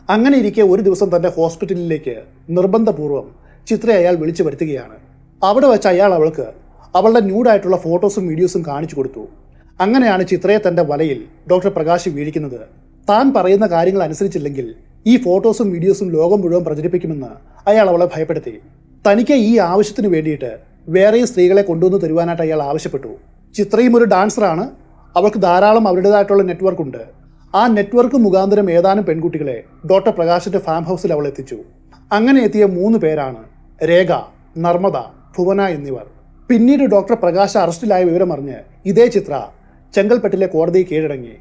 അങ്ങനെ ഇരിക്കെ ഒരു ദിവസം തൻ്റെ ഹോസ്പിറ്റലിലേക്ക് നിർബന്ധപൂർവ്വം ചിത്രയെ അയാൾ വിളിച്ചു വരുത്തുകയാണ്. അവിടെ വെച്ച് അയാൾ അവൾക്ക് അവളുടെ ന്യൂഡായിട്ടുള്ള ഫോട്ടോസും വീഡിയോസും കാണിച്ചു കൊടുത്തു. അങ്ങനെയാണ് ചിത്രയെ തൻ്റെ വലയിൽ ഡോക്ടർ പ്രകാശ് വീഴിക്കുന്നത്. താൻ പറയുന്ന കാര്യങ്ങൾ അനുസരിച്ചില്ലെങ്കിൽ ഈ ഫോട്ടോസും വീഡിയോസും ലോകം മുഴുവൻ പ്രചരിപ്പിക്കുമെന്ന് അയാൾ അവളെ ഭയപ്പെടുത്തി. തനിക്ക് ഈ ആവശ്യത്തിന് വേണ്ടിയിട്ട് വേറെയും സ്ത്രീകളെ കൊണ്ടുവന്ന് തരുവാനായിട്ട് അയാൾ ആവശ്യപ്പെട്ടു. ചിത്രയും ഒരു ഡാൻസറാണ്. അവൾക്ക് ധാരാളം അവരുടേതായിട്ടുള്ള നെറ്റ്വർക്ക് ഉണ്ട്. ആ നെറ്റ്വർക്ക് മുഖാന്തരം ഏതാനും പെൺകുട്ടികളെ ഡോക്ടർ പ്രകാശിന്റെ ഫാം ഹൗസിൽ അവൾ എത്തിച്ചു. അങ്ങനെ എത്തിയ 3 പേരാണ് രേഖ, നർമ്മദ, ഭുവന എന്നിവർ. പിന്നീട് ഡോക്ടർ പ്രകാശ് അറസ്റ്റിലായ വിവരമറിഞ്ഞ് ഇതേ ചിത്ര ചെങ്കൽപ്പെട്ടിലെ കോടതിയെ കീഴടങ്ങി.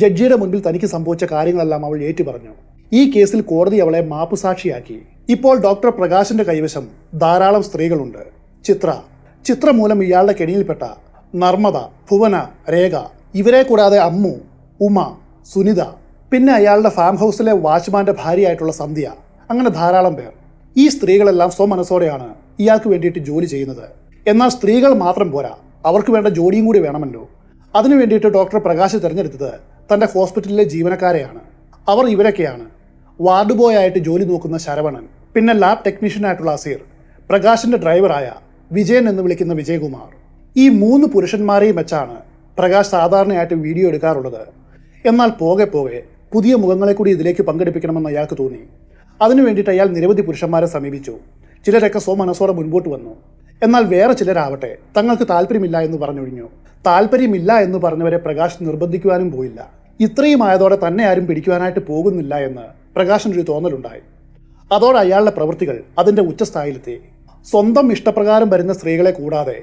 ജഡ്ജിയുടെ മുൻപിൽ തനിക്ക് സംഭവിച്ച കാര്യങ്ങളെല്ലാം അവൾ ഏറ്റുപറഞ്ഞു. ഈ കേസിൽ കോടതി അവളെ മാപ്പുസാക്ഷിയാക്കി. ഇപ്പോൾ ഡോക്ടർ പ്രകാശിന്റെ കൈവശം ധാരാളം സ്ത്രീകളുണ്ട്. ചിത്ര മൂലം ഇയാളുടെ കെണിയിൽപ്പെട്ട നർമ്മദ, ഭുവന, രേഖ, ഇവരെ കൂടാതെ അമ്മു, ഉമ, സുനിത, പിന്നെ അയാളുടെ ഫാം ഹൗസിലെ വാച്ച്മാന്റെ ഭാര്യയായിട്ടുള്ള സന്ധ്യ, അങ്ങനെ ധാരാളം പേർ. ഈ സ്ത്രീകളെല്ലാം സ്വമനസ്സോടെയാണ് ഇയാൾക്ക് വേണ്ടിയിട്ട് ജോലി ചെയ്യുന്നത്. എന്നാൽ സ്ത്രീകൾ മാത്രം പോരാ, അവർക്ക് വേണ്ട ജോലിയും കൂടി വേണമല്ലോ. അതിനു വേണ്ടിയിട്ട് ഡോക്ടർ പ്രകാശ് തിരഞ്ഞെടുത്തത് തൻ്റെ ഹോസ്പിറ്റലിലെ ജീവനക്കാരെയാണ്. അവർ ഇവരൊക്കെയാണ്: വാർഡ് ബോയ് ആയിട്ട് ജോലി നോക്കുന്ന ശരവണൻ, പിന്നെ ലാബ് ടെക്നീഷ്യനായിട്ടുള്ള അസീർ, പ്രകാശിന്റെ ഡ്രൈവറായ വിജയൻ എന്ന് വിളിക്കുന്ന വിജയകുമാർ. ഈ 3 പുരുഷന്മാരെയും വെച്ചാണ് പ്രകാശ് സാധാരണയായിട്ട് വീഡിയോ എടുക്കാറുള്ളത്. എന്നാൽ പോകെ പുതിയ മുഖങ്ങളെ കൂടി ഇതിലേക്ക് പങ്കെടുപ്പിക്കണമെന്ന് അയാൾക്ക് തോന്നി. അതിനു വേണ്ടിയിട്ട് അയാൾ നിരവധി പുരുഷന്മാരെ സമീപിച്ചു. ചിലരൊക്കെ സ്വമനസ്സോടെ മുൻപോട്ട് വന്നു. എന്നാൽ വേറെ ചിലരാവട്ടെ തങ്ങൾക്ക് താല്പര്യമില്ല എന്ന് പറഞ്ഞൊഴിഞ്ഞു. താല്പര്യമില്ല എന്ന് പറഞ്ഞവരെ പ്രകാശ് നിർബന്ധിക്കുവാനും പോയില്ല. ഇത്രയും ആയതോടെ തന്നെ ആരും പിടിക്കുവാനായിട്ട് പോകുന്നില്ല എന്ന് പ്രകാശിനൊരു തോന്നലുണ്ടായി. അതോടെ അയാളുടെ പ്രവൃത്തികൾ അതിൻ്റെ ഉച്ചസ്ഥായിലെത്തി. സ്വന്തം ഇഷ്ടപ്രകാരം വരുന്ന സ്ത്രീകളെ കൂടാതെ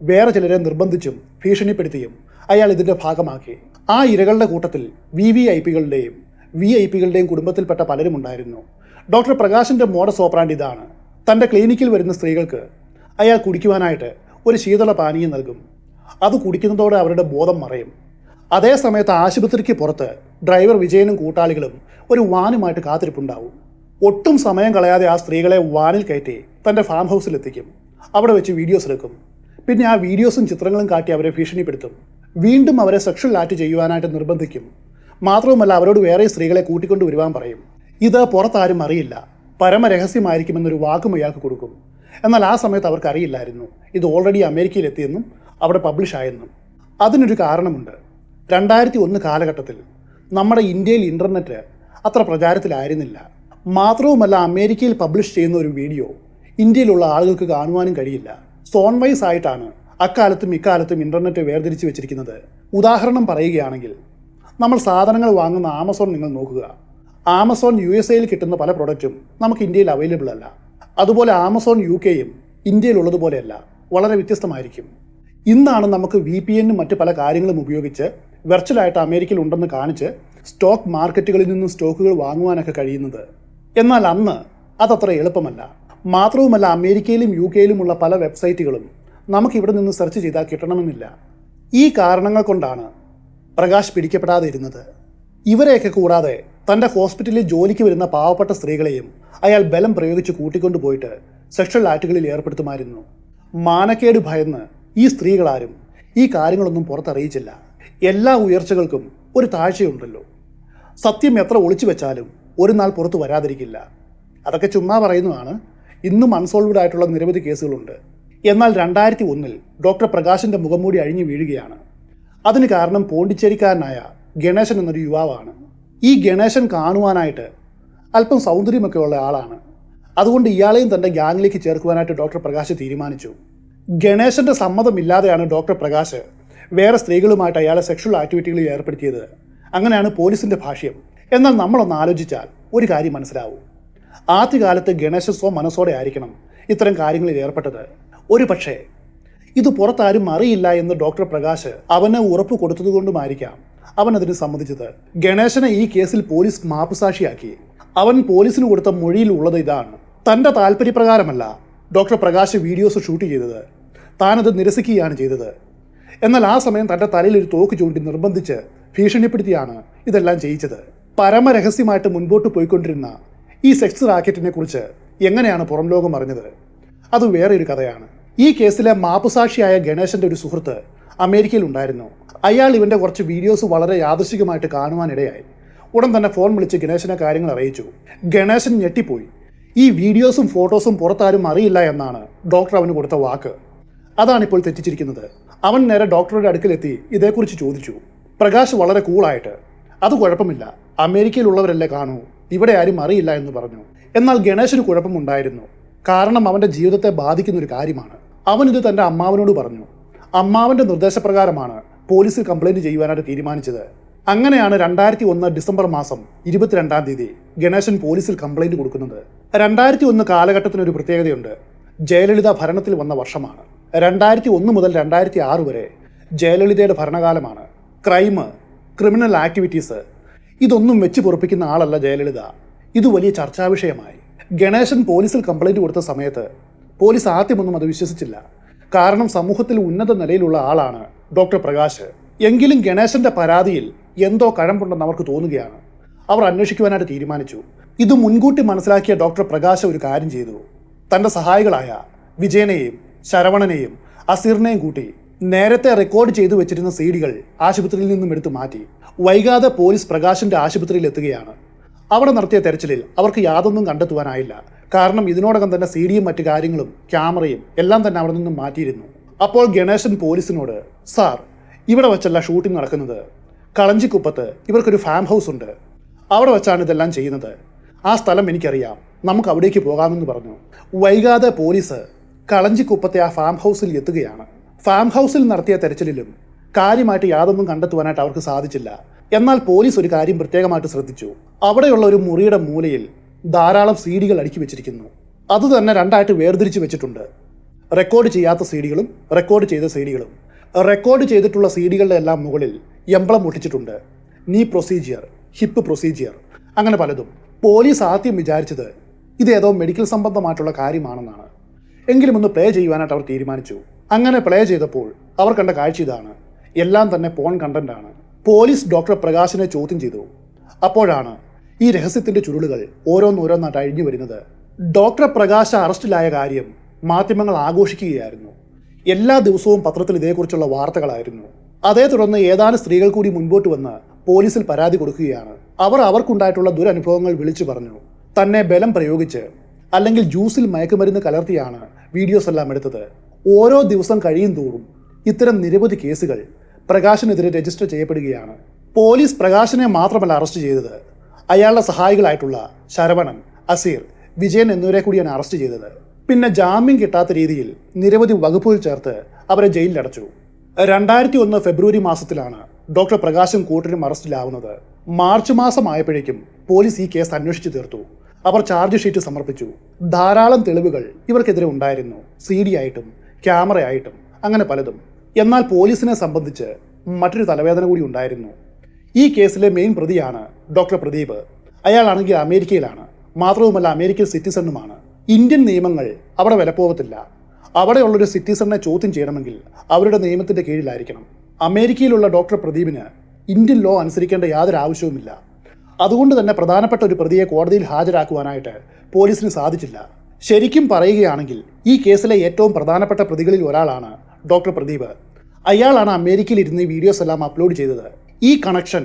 വേറെ ചിലരെ നിർബന്ധിച്ചും ഭീഷണിപ്പെടുത്തിയും അയാൾ ഇതിൻ്റെ ഭാഗമാക്കി. ആ ഇരകളുടെ കൂട്ടത്തിൽ VIP-കളുടെയും കുടുംബത്തിൽപ്പെട്ട പലരും ഉണ്ടായിരുന്നു. ഡോക്ടർ പ്രകാശിൻ്റെ മോഡസ് ഓപ്പറാൻഡ് ഇതാണ്: തൻ്റെ ക്ലിനിക്കിൽ വരുന്ന സ്ത്രീകൾക്ക് അയാൾ കുടിക്കുവാനായിട്ട് ഒരു ശീതള പാനീയം നൽകും. അത് കുടിക്കുന്നതോടെ അവരുടെ ബോധം മറയും. അതേ സമയത്ത് ആശുപത്രിക്ക് പുറത്ത് ഡ്രൈവർ വിജയനും കൂട്ടാളികളും ഒരു വാനുമായിട്ട് കാത്തിരിപ്പുണ്ടാവും. ഒട്ടും സമയം കളയാതെ ആ സ്ത്രീകളെ വാനിൽ കയറ്റി തൻ്റെ ഫാം ഹൗസിലെത്തിക്കും. അവിടെ വെച്ച് വീഡിയോസ് എടുക്കും. പിന്നെ ആ വീഡിയോസും ചിത്രങ്ങളും കാട്ടി അവരെ ഭീഷണിപ്പെടുത്തും. വീണ്ടും അവരെ സെക്ഷൽ ആക്ട് ചെയ്യുവാനായിട്ട് നിർബന്ധിക്കും. മാത്രവുമല്ല, അവരോട് വേറെ സ്ത്രീകളെ കൂട്ടിക്കൊണ്ടു വരുവാൻ പറയും. ഇത് പുറത്താരും അറിയില്ല, പരമരഹസ്യമായിരിക്കുമെന്നൊരു വാക്കും അയാൾക്ക് കൊടുക്കും. എന്നാൽ ആ സമയത്ത് അവർക്കറിയില്ലായിരുന്നു ഇത് ഓൾറെഡി അമേരിക്കയിലെത്തിയെന്നും അവിടെ പബ്ലിഷ് ആയെന്നും. അതിനൊരു കാരണമുണ്ട്. 2001 കാലഘട്ടത്തിൽ നമ്മുടെ ഇന്ത്യയിൽ ഇൻ്റർനെറ്റ് അത്ര പ്രചാരത്തിലായിരുന്നില്ല. മാത്രവുമല്ല, അമേരിക്കയിൽ പബ്ലിഷ് ചെയ്യുന്ന ഒരു വീഡിയോ ഇന്ത്യയിലുള്ള ആളുകൾക്ക് കാണുവാനും കഴിയില്ല. സോൺ വൈസ് ആയിട്ടാണ് അക്കാലത്തും ഇക്കാലത്തും ഇൻ്റർനെറ്റ് വേർതിരിച്ച് വെച്ചിരിക്കുന്നത്. ഉദാഹരണം പറയുകയാണെങ്കിൽ, നമ്മൾ സാധനങ്ങൾ വാങ്ങുന്ന ആമസോൺ നിങ്ങൾ നോക്കുക. ആമസോൺ USA-യിൽ കിട്ടുന്ന പല പ്രൊഡക്റ്റും നമുക്ക് ഇന്ത്യയിൽ അവൈലബിൾ അല്ല. അതുപോലെ ആമസോൺ UK-യും ഇന്ത്യയിലുള്ളതുപോലെയല്ല, വളരെ വ്യത്യസ്തമായിരിക്കും. ഇന്നാണ് നമുക്ക് VPN-ഉം മറ്റ് പല കാര്യങ്ങളും ഉപയോഗിച്ച് വെർച്വലായിട്ട് അമേരിക്കയിൽ ഉണ്ടെന്ന് കാണിച്ച് സ്റ്റോക്ക് മാർക്കറ്റുകളിൽ നിന്നും സ്റ്റോക്കുകൾ വാങ്ങുവാനൊക്കെ കഴിയുന്നത്. എന്നാൽ അന്ന് അതത്ര എളുപ്പമല്ല. മാത്രവുമല്ല, അമേരിക്കയിലും UK-യിലുമുള്ള പല വെബ്സൈറ്റുകളും നമുക്കിവിടെ നിന്ന് സെർച്ച് ചെയ്താൽ കിട്ടണമെന്നില്ല. ഈ കാരണങ്ങൾ കൊണ്ടാണ് പ്രകാശ് പിടിക്കപ്പെടാതെ ഇരുന്നത്. ഇവരെയൊക്കെ കൂടാതെ തൻ്റെ ഹോസ്പിറ്റലിൽ ജോലിക്ക് വരുന്ന പാവപ്പെട്ട സ്ത്രീകളെയും അയാൾ ബലം പ്രയോഗിച്ച് കൂട്ടിക്കൊണ്ടുപോയിട്ട് സെക്ഷൽ ആക്ടുകളിൽ ഏർപ്പെടുത്തുമായിരുന്നു. മാനക്കേട് ഭയന്ന് ഈ സ്ത്രീകളാരും ഈ കാര്യങ്ങളൊന്നും പുറത്തറിയിച്ചില്ല. എല്ലാ ഉയർച്ചകൾക്കും ഒരു താഴ്ചയുണ്ടല്ലോ. സത്യം എത്ര ഒളിച്ചു വെച്ചാലും ഒരു നാൾ പുറത്തു വരാതിരിക്കില്ല. അതൊക്കെ ചുമ്മാ പറയുന്നതാണ്. ഇന്നും അൺസോൾവ്ഡ് ആയിട്ടുള്ള നിരവധി കേസുകളുണ്ട്. എന്നാൽ 2001 ഡോക്ടർ പ്രകാശിൻ്റെ മുഖംമൂടി അഴിഞ്ഞു വീഴുകയാണ്. അതിന് കാരണം പോണ്ടിച്ചേരിക്കാരനായ ഗണേശൻ എന്നൊരു യുവാവാണ്. ഈ ഗണേശൻ കാണുവാനായിട്ട് അല്പം സൗന്ദര്യമൊക്കെ ഉള്ള ആളാണ്. അതുകൊണ്ട് ഇയാളെയും തൻ്റെ ഗ്യാങ്ങിലേക്ക് ചേർക്കുവാനായിട്ട് ഡോക്ടർ പ്രകാശ് തീരുമാനിച്ചു. ഗണേശൻ്റെ സമ്മതമില്ലാതെയാണ് ഡോക്ടർ പ്രകാശ് വേറെ സ്ത്രീകളുമായിട്ട് അയാളെ സെക്ഷൽ ആക്ടിവിറ്റികളിൽ ഏർപ്പെടുത്തിയത്. അങ്ങനെയാണ് പോലീസിൻ്റെ ഭാഷ്യം. എന്നാൽ നമ്മളൊന്ന് ആലോചിച്ചാൽ ഒരു കാര്യം മനസ്സിലാവും. ആദ്യകാലത്ത് ഗണേശൻ മനസ്സോടെ ആയിരിക്കണം ഇത്തരം കാര്യങ്ങളിൽ ഏർപ്പെട്ടത്. ഒരു പക്ഷേ ഇത് പുറത്താരും അറിയില്ല എന്ന് ഡോക്ടർ പ്രകാശ് അവന് ഉറപ്പ് കൊടുത്തതുകൊണ്ടുമായിരിക്കാം അവൻ അതിന് സമ്മതിച്ചത്. ഗണേശനെ ഈ കേസിൽ പോലീസ് മാപ്പുസാക്ഷിയാക്കി. അവൻ പോലീസിന് കൊടുത്ത മൊഴിയിൽ ഉള്ളത് ഇതാണ്: തൻ്റെ താല്പര്യപ്രകാരമല്ല ഡോക്ടർ പ്രകാശ് വീഡിയോസ് ഷൂട്ട് ചെയ്തത്, താനത് നിരസിക്കുകയാണ് ചെയ്തത്. എന്നാൽ ആ സമയം തൻ്റെ തലയിൽ ഒരു തോക്ക് ചൂണ്ടി നിർബന്ധിച്ച് ഭീഷണിപ്പെടുത്തിയാണ് ഇതെല്ലാം ചെയ്യിച്ചത്. പരമരഹസ്യമായിട്ട് മുൻപോട്ട് പോയിക്കൊണ്ടിരുന്ന ഈ സെക്സ് റാക്കറ്റിനെ കുറിച്ച് എങ്ങനെയാണ് പുറം ലോകം അറിഞ്ഞത്? അത് വേറെ ഒരു കഥയാണ്. ഈ കേസിലെ മാപ്പുസാക്ഷിയായ ഗണേശൻ്റെ ഒരു സുഹൃത്ത് അമേരിക്കയിൽ ഉണ്ടായിരുന്നു. അയാൾ ഇവൻ്റെ കുറച്ച് വീഡിയോസ് വളരെ യാദൃശ്ചികമായിട്ട് കാണുവാനിടയായി. ഉടൻ തന്നെ ഫോൺ വിളിച്ച് ഗണേശനെ കാര്യങ്ങൾ അറിയിച്ചു. ഗണേശൻ ഞെട്ടിപ്പോയി. ഈ വീഡിയോസും ഫോട്ടോസും പുറത്താരും അറിയില്ല എന്നാണ് ഡോക്ടർ അവന് കൊടുത്ത വാക്ക്. അതാണിപ്പോൾ തെറ്റിച്ചിരിക്കുന്നത്. അവൻ നേരെ ഡോക്ടറുടെ അടുക്കലെത്തി ഇതേക്കുറിച്ച് ചോദിച്ചു. പ്രകാശ് വളരെ കൂളായിട്ട്, അത് കുഴപ്പമില്ല, അമേരിക്കയിലുള്ളവരല്ലേ കാണൂ, ഇവിടെ ആരും അറിയില്ല എന്ന് പറഞ്ഞു. എന്നാൽ ഗണേശന് കുഴപ്പമുണ്ടായിരുന്നു. കാരണം അവൻ്റെ ജീവിതത്തെ ബാധിക്കുന്ന ഒരു കാര്യമാണ്. അവൻ ഇത് തൻ്റെ അമ്മാവനോട് പറഞ്ഞു. അമ്മാവൻ്റെ നിർദ്ദേശപ്രകാരമാണ് പോലീസിൽ കംപ്ലൈൻറ്റ് ചെയ്യുവാനായിട്ട് തീരുമാനിച്ചത്. അങ്ങനെയാണ് 2001 ഡിസംബർ മാസം 22-ാം തീയതി ഗണേശൻ പോലീസിൽ കംപ്ലൈൻറ്റ് കൊടുക്കുന്നത്. 2001 കാലഘട്ടത്തിനൊരു പ്രത്യേകതയുണ്ട്. ജയലളിത ഭരണത്തിൽ വന്ന വർഷമാണ്. 2001 മുതൽ 2006 വരെ ജയലളിതയുടെ ഭരണകാലമാണ്. ക്രിമിനൽ ആക്ടിവിറ്റീസ് ഇതൊന്നും വെച്ച് പൊറുപ്പിക്കുന്ന ആളല്ല ജയലളിത. ഇത് വലിയ ചർച്ചാ വിഷയമായി. ഗണേശൻ പോലീസിൽ കംപ്ലൈൻറ്റ് കൊടുത്ത സമയത്ത് പോലീസ് ആദ്യമൊന്നും അത് വിശ്വസിച്ചില്ല. കാരണം സമൂഹത്തിൽ ഉന്നത നിലയിലുള്ള ആളാണ് ഡോക്ടർ പ്രകാശ്. എങ്കിലും ഗണേശന്റെ പരാതിയിൽ എന്തോ കഴമ്പുണ്ടെന്ന് അവർക്ക് തോന്നുകയാണ്. അവർ അന്വേഷിക്കുവാനായിട്ട് തീരുമാനിച്ചു. ഇത് മുൻകൂട്ടി മനസ്സിലാക്കിയ ഡോക്ടർ പ്രകാശ് ഒരു കാര്യം ചെയ്തു. തൻ്റെ സഹായികളായ വിജയനെയും ശരവണനെയും അസീറിനെയും കൂട്ടി നേരത്തെ റെക്കോർഡ് ചെയ്തു വെച്ചിരുന്ന CD-കൾ ആശുപത്രിയിൽ നിന്നും എടുത്തു മാറ്റി. വൈകാതെ പോലീസ് പ്രകാശിന്റെ ആശുപത്രിയിൽ എത്തുകയാണ്. അവിടെ നടത്തിയ തെരച്ചിലിൽ അവർക്ക് യാതൊന്നും കണ്ടെത്തുവാനായില്ല. കാരണം ഇതിനോടകം തന്നെ CD-യും മറ്റു കാര്യങ്ങളും ക്യാമറയും എല്ലാം തന്നെ അവിടെ നിന്നും മാറ്റിയിരുന്നു. അപ്പോൾ ഗണേശൻ പോലീസിനോട്, സാർ, ഇവിടെ വെച്ചല്ല ഷൂട്ടിംഗ് നടക്കുന്നത്. കളഞ്ചിക്കുപ്പത്ത് ഇവർക്കൊരു ഫാം ഹൗസ് ഉണ്ട്. അവിടെ വെച്ചാണ് ഇതെല്ലാം ചെയ്യുന്നത്. ആ സ്ഥലം എനിക്കറിയാം, നമുക്ക് അവിടേക്ക് പോകാമെന്ന് പറഞ്ഞു. വൈകാതെ പോലീസ് കളഞ്ചിക്കുപ്പത്തെ ആ ഫാം ഹൗസിൽ എത്തുകയാണ്. ഫാം ഹൗസിൽ നടത്തിയ തെരച്ചിലിലും കാര്യമായിട്ട് യാതൊന്നും കണ്ടെത്തുവാനായിട്ട് അവർക്ക് സാധിച്ചില്ല. എന്നാൽ പോലീസ് ഒരു കാര്യം പ്രത്യേകമായിട്ട് ശ്രദ്ധിച്ചു. അവിടെയുള്ള ഒരു മുറിയുടെ മൂലയിൽ ധാരാളം CD-കൾ അടുക്കി വെച്ചിരിക്കുന്നു. അത് തന്നെ രണ്ടായിട്ട് വേർതിരിച്ച് വെച്ചിട്ടുണ്ട്. റെക്കോർഡ് ചെയ്യാത്ത CD-കളും റെക്കോർഡ് ചെയ്ത CD-കളും. റെക്കോർഡ് ചെയ്തിട്ടുള്ള CD-കളുടെ എല്ലാം മുകളിൽ എംബ്ലം ഒട്ടിച്ചിട്ടുണ്ട്. നീ പ്രൊസീജിയർ, ഹിപ്പ് പ്രൊസീജിയർ, അങ്ങനെ പലതും. പോലീസ് ആദ്യം വിചാരിച്ചത് ഇതേതോ മെഡിക്കൽ സംബന്ധമായിട്ടുള്ള കാര്യമാണെന്നാണ്. എങ്കിലും ഒന്ന് പ്ലേ ചെയ്യുവാനായിട്ട് അവർ തീരുമാനിച്ചു. അങ്ങനെ പ്ലേ ചെയ്തപ്പോൾ അവർ കണ്ട കാഴ്ച ഇതാണ്. എല്ലാം തന്നെ പോൺ കണ്ടന്റാണ്. പോലീസ് ഡോക്ടർ പ്രകാശിനെ ചോദ്യം ചെയ്തു. അപ്പോഴാണ് ഈ രഹസ്യത്തിന്റെ ചുരുളുകൾ ഓരോന്നോരോന്നായിട്ട് അഴിഞ്ഞു വരുന്നത്. ഡോക്ടർ പ്രകാശ് അറസ്റ്റിലായ കാര്യം മാധ്യമങ്ങൾ ആഘോഷിക്കുകയായിരുന്നു. എല്ലാ ദിവസവും പത്രത്തിൽ ഇതേക്കുറിച്ചുള്ള വാർത്തകളായിരുന്നു. അതേ തുടർന്ന് ഏതാനും സ്ത്രീകൾ കൂടി മുൻപോട്ട് വന്ന് പോലീസിൽ പരാതി കൊടുക്കുകയാണ്. അവർ അവർക്കുണ്ടായിട്ടുള്ള ദുരനുഭവങ്ങൾ വിളിച്ചു പറഞ്ഞു. തന്നെ ബലം പ്രയോഗിച്ച് അല്ലെങ്കിൽ ജ്യൂസിൽ മയക്കുമരുന്ന് കലർത്തിയാണ് വീഡിയോസ് എല്ലാം എടുത്തത്. ഓരോ ദിവസം കഴിയും തോറും ഇത്തരം നിരവധി കേസുകൾ പ്രകാശിനെതിരെ രജിസ്റ്റർ ചെയ്യപ്പെടുകയാണ്. പോലീസ് പ്രകാശിനെ മാത്രമല്ല അറസ്റ്റ് ചെയ്തത്, അയാളുടെ സഹായികളായിട്ടുള്ള ശരവണൻ, അസീർ, വിജയൻ എന്നിവരെ കൂടിയാണ് അറസ്റ്റ് ചെയ്തത്. പിന്നെ ജാമ്യം കിട്ടാത്ത രീതിയിൽ നിരവധി വകുപ്പുകൾ ചേർത്ത് അവരെ ജയിലിലടച്ചു. 2001 ഫെബ്രുവരി മാസത്തിലാണ് ഡോക്ടർ പ്രകാശും കൂട്ടരും അറസ്റ്റിലാവുന്നത്. മാർച്ച് മാസം ആയപ്പോഴേക്കും പോലീസ് ഈ കേസ് അന്വേഷിച്ചു തീർത്തു. അവർ ചാർജ് ഷീറ്റ് സമർപ്പിച്ചു. ധാരാളം തെളിവുകൾ ഇവർക്കെതിരെ ഉണ്ടായിരുന്നു, CD ആയിട്ടും ക്യാമറയായിട്ടും അങ്ങനെ പലതും. എന്നാൽ പോലീസിനെ സംബന്ധിച്ച് മറ്റൊരു തലവേദന കൂടി ഉണ്ടായിരുന്നു. ഈ കേസിലെ മെയിൻ പ്രതിയാണ് ഡോക്ടർ പ്രദീപ്. അയാളാണെങ്കിൽ അമേരിക്കയിലാണ്. മാത്രവുമല്ല അമേരിക്കൻ സിറ്റിസണുമാണ്. ഇന്ത്യൻ നിയമങ്ങൾ അവിടെ വിലപ്പോകത്തില്ല. അവിടെയുള്ളൊരു സിറ്റിസണിനെ ചോദ്യം ചെയ്യണമെങ്കിൽ അവരുടെ നിയമത്തിൻ്റെ കീഴിലായിരിക്കണം. അമേരിക്കയിലുള്ള ഡോക്ടർ പ്രദീപിന് ഇന്ത്യൻ ലോ അനുസരിക്കേണ്ട യാതൊരു ആവശ്യവുമില്ല. അതുകൊണ്ട് തന്നെ പ്രധാനപ്പെട്ട ഒരു പ്രതിയെ കോടതിയിൽ ഹാജരാക്കുവാനായിട്ട് പോലീസിന് സാധിച്ചില്ല. ശരിക്കും പറയുകയാണെങ്കിൽ ഈ കേസിലെ ഏറ്റവും പ്രധാനപ്പെട്ട പ്രതികളിൽ ഒരാളാണ് ഡോക്ടർ പ്രദീപ്. അയാളാണ് അമേരിക്കയിൽ ഇരുന്ന് ഈ വീഡിയോസ് എല്ലാം അപ്ലോഡ് ചെയ്തത്. ഈ കണക്ഷൻ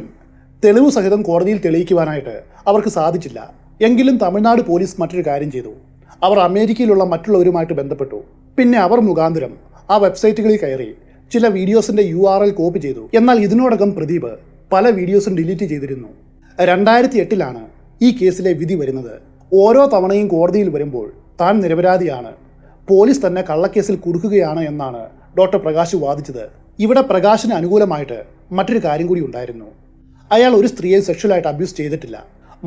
തെളിവ് സഹിതം കോടതിയിൽ തെളിയിക്കുവാനായിട്ട് അവർക്ക് സാധിച്ചില്ല. എങ്കിലും തമിഴ്നാട് പോലീസ് മറ്റൊരു കാര്യം ചെയ്തു. അവർ അമേരിക്കയിലുള്ള മറ്റുള്ളവരുമായിട്ട് ബന്ധപ്പെട്ടു. പിന്നെ അവർ മുഖാന്തരം ആ വെബ്സൈറ്റുകളിൽ കയറി ചില വീഡിയോസിൻ്റെ URL കോപ്പി ചെയ്തു. എന്നാൽ ഇതിനോടകം പ്രദീപ് പല വീഡിയോസും ഡിലീറ്റ് ചെയ്തിരുന്നു. 2008 ഈ കേസിലെ വിധി വരുന്നത്. ഓരോ തവണയും കോടതിയിൽ വരുമ്പോൾ താൻ നിരപരാധിയാണ്, പോലീസ് തന്നെ കള്ളക്കേസിൽ കുടുക്കുകയാണ് എന്നാണ് ഡോക്ടർ പ്രകാശ് വാദിച്ചത്. ഇവിടെ പ്രകാശിന് അനുകൂലമായിട്ട് മറ്റൊരു കാര്യം കൂടി ഉണ്ടായിരുന്നു. അയാൾ ഒരു സ്ത്രീയെ സെക്ഷലായിട്ട് അബ്യൂസ് ചെയ്തിട്ടില്ല.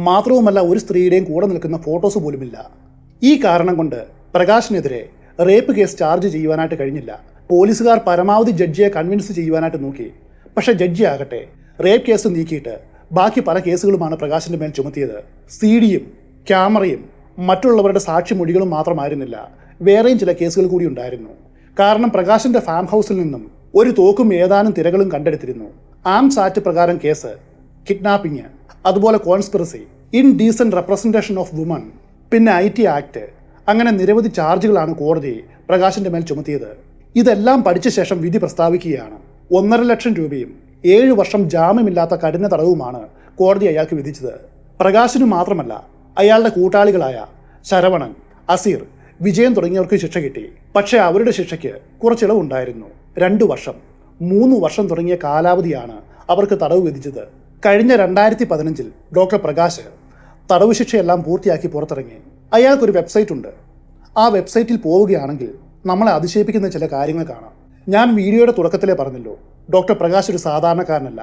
മാത്രവുമല്ല ഒരു സ്ത്രീയുടെയും കൂടെ നിൽക്കുന്ന ഫോട്ടോസ് പോലുമില്ല. ഈ കാരണം കൊണ്ട് പ്രകാശിനെതിരെ റേപ്പ് കേസ് ചാർജ് ചെയ്യുവാനായിട്ട് കഴിഞ്ഞില്ല. പോലീസുകാർ പരമാവധി ജഡ്ജിയെ കൺവിൻസ് ചെയ്യുവാനായിട്ട് നോക്കി. പക്ഷേ ജഡ്ജി ആകട്ടെ റേപ്പ് കേസ് നീക്കിയിട്ട് ബാക്കി പല കേസുകളുമാണ് പ്രകാശിൻ്റെ മേൽ ചുമത്തിയത്. CD-യും ക്യാമറയും മറ്റുള്ളവരുടെ സാക്ഷിമൊഴികളും മാത്രമായിരുന്നില്ല, വേറെയും ചില കേസുകൾ കൂടി ഉണ്ടായിരുന്നു. കാരണം പ്രകാശിൻ്റെ ഫാം ഹൗസിൽ നിന്നും ഒരു തോക്കും ഏതാനും തിരകളും കണ്ടെടുത്തിരുന്നു. ആംസ് ആക്ട് പ്രകാരം കേസ്, കിഡ്നാപ്പിംഗ്, അതുപോലെ കോൺസ്പിറസി, ഇൻഡീസൻറ്റ് റെപ്രസെൻറ്റേഷൻ ഓഫ് വുമൺ, പിന്നെ IT ആക്ട്, അങ്ങനെ നിരവധി ചാർജുകളാണ് കോടതി പ്രകാശിൻ്റെ മേൽ ചുമത്തിയത്. ഇതെല്ലാം പഠിച്ച ശേഷം വിധി പ്രസ്താവിക്കുകയാണ്. 1.5 ലക്ഷം രൂപയും 7 വർഷം ജാമ്യമില്ലാത്ത കഠിന തടവുമാണ് കോടതി അയാൾക്ക് വിധിച്ചത്. പ്രകാശിന് മാത്രമല്ല അയാളുടെ കൂട്ടാളികളായ ശരവണൻ, അസീർ, വിജയൻ തുടങ്ങിയവർക്ക് ശിക്ഷ കിട്ടി. പക്ഷേ അവരുടെ ശിക്ഷയ്ക്ക് കുറച്ചിളവുണ്ടായിരുന്നു. 2 വർഷം, 3 വർഷം തുടങ്ങിയ കാലാവധിയാണ് അവർക്ക് തടവ് വിധിച്ചത്. കഴിഞ്ഞ 2015 ഡോക്ടർ പ്രകാശ് തടവ് ശിക്ഷയെല്ലാം പൂർത്തിയാക്കി പുറത്തിറങ്ങി. അയാൾക്കൊരു വെബ്സൈറ്റ് ഉണ്ട്. ആ വെബ്സൈറ്റിൽ പോവുകയാണെങ്കിൽ നമ്മളെ അതിശയിപ്പിക്കുന്ന ചില കാര്യങ്ങൾ കാണാം. ഞാൻ വീഡിയോയുടെ തുടക്കത്തിലേ പറഞ്ഞല്ലോ, ഡോക്ടർ പ്രകാശ് ഒരു സാധാരണക്കാരനല്ല,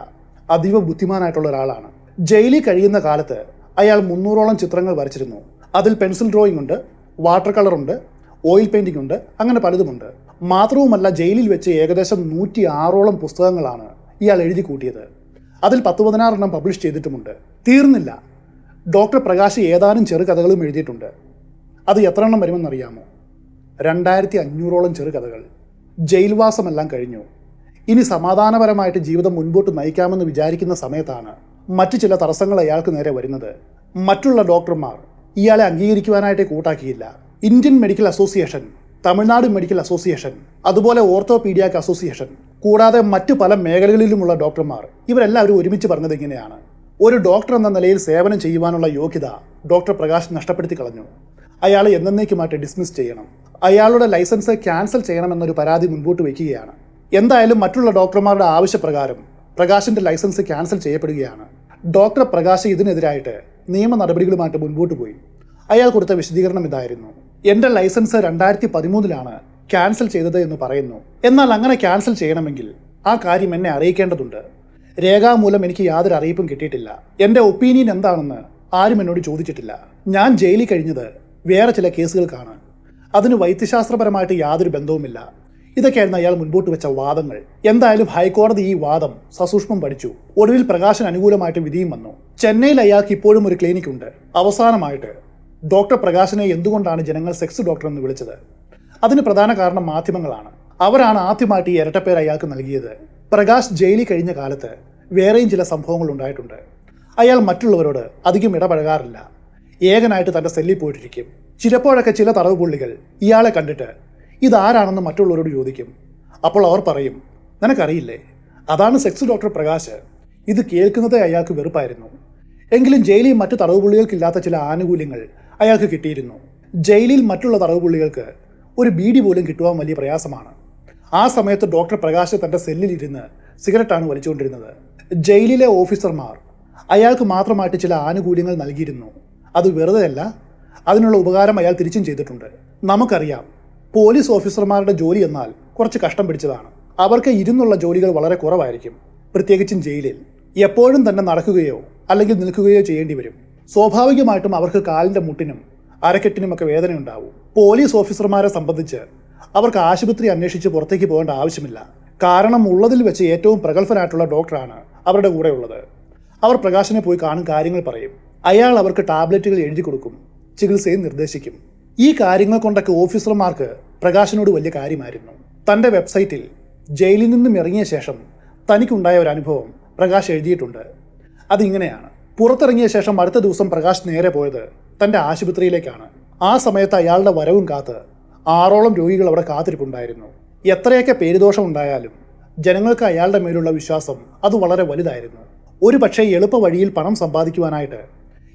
അതീവ ബുദ്ധിമാനായിട്ടുള്ള ഒരാളാണ്. ജയിലിൽ കഴിയുന്ന കാലത്ത് അയാൾ 300ഓളം ചിത്രങ്ങൾ വരച്ചിരുന്നു. അതിൽ പെൻസിൽ ഡ്രോയിങ് ഉണ്ട്, വാട്ടർ കളർ ഉണ്ട്, ഓയിൽ പെയിന്റിംഗ് ഉണ്ട്, അങ്ങനെ പലതുമുണ്ട്. മാത്രവുമല്ല, ജയിലിൽ വെച്ച് ഏകദേശം 106ഓളം പുസ്തകങ്ങളാണ് ഇയാൾ എഴുതി കൂട്ടിയത്. അതിൽ 10-16 എണ്ണം പബ്ലിഷ് ചെയ്തിട്ടുമുണ്ട്. തീർന്നില്ല, ഡോക്ടർ പ്രകാശ് ഏതാനും ചെറുകഥകളും എഴുതിയിട്ടുണ്ട്. അത് എത്ര എണ്ണം വരുമെന്നറിയാമോ? 2500ഓളം ചെറുകഥകൾ. ജയിൽവാസമെല്ലാം കഴിഞ്ഞു. ഇനി സമാധാനപരമായിട്ട് ജീവിതം മുൻപോട്ട് നയിക്കാമെന്ന് വിചാരിക്കുന്ന സമയത്താണ് മറ്റു ചില തടസ്സങ്ങൾ അയാൾക്ക് നേരെ വരുന്നത്. മറ്റുള്ള ഡോക്ടർമാർ ഇയാളെ അംഗീകരിക്കുവാനായിട്ട് കൂട്ടാക്കിയില്ല. Indian medical association, Tamil Nadu medical association, അതുപോലെ ഓർത്തോപീഡിയാക് അസോസിയേഷൻ, കൂടാതെ മറ്റു പല മേഖലകളിലുമുള്ള ഡോക്ടർമാർ, ഇവരെല്ലാവരും ഒരുമിച്ച് പറഞ്ഞത് ഇങ്ങനെയാണ്: ഒരു ഡോക്ടർ എന്ന നിലയിൽ സേവനം ചെയ്യുവാനുള്ള യോഗ്യത ഡോക്ടർ പ്രകാശ് നഷ്ടപ്പെടുത്തി കളഞ്ഞു. അയാളെ എന്നേക്കുമായിട്ട് ഡിസ്മിസ് ചെയ്യണം. അയാളുടെ ലൈസൻസ് ക്യാൻസൽ ചെയ്യണമെന്നൊരു പരാതി മുൻപോട്ട് വയ്ക്കുകയാണ്. എന്തായാലും മറ്റുള്ള ഡോക്ടർമാരുടെ ആവശ്യപ്രകാരം പ്രകാശിന്റെ ലൈസൻസ് ക്യാൻസൽ ചെയ്യപ്പെടുകയാണ്. ഡോക്ടർ പ്രകാശ് ഇതിനെതിരായിട്ട് നിയമ നടപടികളുമായിട്ട് മുൻപോട്ട് പോയി. അയാൾ കൊടുത്ത വിശദീകരണം ഇതായിരുന്നു: എൻ്റെ ലൈസൻസ് 2013 ക്യാൻസൽ ചെയ്തത് എന്ന് പറയുന്നു. എന്നാൽ അങ്ങനെ ക്യാൻസൽ ചെയ്യണമെങ്കിൽ ആ കാര്യം എന്നെ അറിയിക്കേണ്ടതുണ്ട്. രേഖാമൂലം എനിക്ക് യാതൊരു അറിയിപ്പും കിട്ടിയിട്ടില്ല. എൻ്റെ ഒപ്പീനിയൻ എന്താണെന്ന് ആരും എന്നോട് ചോദിച്ചിട്ടില്ല. ഞാൻ ജയിലിൽ കഴിഞ്ഞത് വേറെ ചില കേസുകൾക്കാണ്. അതിന് വൈദ്യശാസ്ത്രപരമായിട്ട് യാതൊരു ബന്ധവുമില്ല. ഇതൊക്കെയായിരുന്നു അയാൾ മുൻപോട്ട് വെച്ച വാദങ്ങൾ. എന്തായാലും ഹൈക്കോടതി ഈ വാദം സസൂക്ഷ്മം പഠിച്ചു. ഒടുവിൽ പ്രകാശിന് അനുകൂലമായിട്ട് വിധിയും വന്നു. ചെന്നൈയിൽ അയാൾക്ക് ഇപ്പോഴും ഒരു ക്ലിനിക് ഉണ്ട്. അവസാനമായിട്ട് ഡോക്ടർ പ്രകാശിനെ എന്തുകൊണ്ടാണ് ജനങ്ങൾ സെക്സ് ഡോക്ടർ എന്ന് വിളിച്ചത്? അതിന് പ്രധാന കാരണം മാധ്യമങ്ങളാണ്. അവരാണ് ആദ്യമായിട്ട് ഈ ഇരട്ടപ്പേർ അയാൾക്ക് നൽകിയത്. പ്രകാശ് ജയിലിൽ കഴിഞ്ഞ കാലത്ത് വേറെയും ചില സംഭവങ്ങൾ ഉണ്ടായിട്ടുണ്ട്. അയാൾ മറ്റുള്ളവരോട് അധികം ഇടപഴകാറില്ല. ഏകനായിട്ട് തൻ്റെ സെല്ലിൽ പോയിട്ടിരിക്കും. ചിലപ്പോഴൊക്കെ ചില തടവ് പുള്ളികൾ ഇയാളെ കണ്ടിട്ട് ഇതാരാണെന്ന് മറ്റുള്ളവരോട് ചോദിക്കും. അപ്പോൾ അവർ പറയും, നിനക്കറിയില്ലേ, അതാണ് സെക്സ് ഡോക്ടർ പ്രകാശ്. ഇത് കേൾക്കുന്നതേ അയാൾക്ക് വെറുപ്പായിരുന്നു. എങ്കിലും ജയിലിൽ മറ്റു തടവ് പുള്ളികൾക്കില്ലാത്ത ചില ആനുകൂല്യങ്ങൾ അയാൾക്ക് കിട്ടിയിരുന്നു. ജയിലിൽ മറ്റുള്ള തടവ് പുള്ളികൾക്ക് ഒരു ബീഡി പോലും കിട്ടുവാൻ വലിയ പ്രയാസമാണ്. ആ സമയത്ത് ഡോക്ടർ പ്രകാശ് തൻ്റെ സെല്ലിലിരുന്ന് സിഗരറ്റാണ് വലിച്ചുകൊണ്ടിരുന്നത്. ജയിലിലെ ഓഫീസർമാർ അയാൾക്ക് മാത്രമായിട്ട് ചില ആനുകൂല്യങ്ങൾ നൽകിയിരുന്നു. അത് വെറുതെയല്ല, അതിനുള്ള ഉപകാരം അയാൾ തിരിച്ചും ചെയ്തിട്ടുണ്ട്. നമുക്കറിയാം, പോലീസ് ഓഫീസർമാരുടെ ജോലി എന്നാൽ കുറച്ച് കഷ്ടം പിടിച്ചതാണ്. അവർക്ക് ഇരുന്നുള്ള ജോലികൾ വളരെ കുറവായിരിക്കും, പ്രത്യേകിച്ചും ജയിലിൽ. എപ്പോഴും തന്നെ നടക്കുകയോ അല്ലെങ്കിൽ നിൽക്കുകയോ ചെയ്യേണ്ടി വരും. സ്വാഭാവികമായിട്ടും അവർക്ക് കാലിൻ്റെ മുട്ടിനും അരക്കെട്ടിനുമൊക്കെ വേദന ഉണ്ടാവും. പോലീസ് ഓഫീസർമാരെ സംബന്ധിച്ച് അവർക്ക് ആശുപത്രി അന്വേഷിച്ച് പുറത്തേക്ക് പോകേണ്ട ആവശ്യമില്ല. കാരണം ഉള്ളതിൽ വെച്ച് ഏറ്റവും പ്രഗത്ഭനായിട്ടുള്ള ഡോക്ടറാണ് അവരുടെ കൂടെ ഉള്ളത്. അവർ പ്രകാശിനെ പോയി കാണും, കാര്യങ്ങൾ പറയും. അയാൾ അവർക്ക് ടാബ്ലറ്റുകൾ എഴുതി കൊടുക്കും, ചികിത്സയും നിർദ്ദേശിക്കും. ഈ കാര്യങ്ങൾ കൊണ്ടൊക്കെ ഓഫീസർമാർക്ക് പ്രകാശിനോട് വലിയ കാര്യമായിരുന്നു. തൻ്റെ വെബ്സൈറ്റിൽ ജയിലിൽ നിന്നും ഇറങ്ങിയ ശേഷം തനിക്കുണ്ടായ ഒരു അനുഭവം പ്രകാശ് എഴുതിയിട്ടുണ്ട്. അതിങ്ങനെയാണ്: പുറത്തിറങ്ങിയ ശേഷം അടുത്ത ദിവസം പ്രകാശ് നേരെ പോയത് തൻ്റെ ആശുപത്രിയിലേക്കാണ്. ആ സമയത്ത് അയാളുടെ വരവും കാത്ത് 6ഓളം രോഗികൾ അവിടെ കാത്തിരിപ്പുണ്ടായിരുന്നു. എത്രയൊക്കെ പേരുദോഷം ഉണ്ടായാലും ജനങ്ങൾക്ക് അയാളുടെ മേലുള്ള വിശ്വാസം അത് വളരെ വലുതായിരുന്നു. ഒരു പക്ഷേ എളുപ്പ വഴിയിൽ പണം സമ്പാദിക്കുവാനായിട്ട്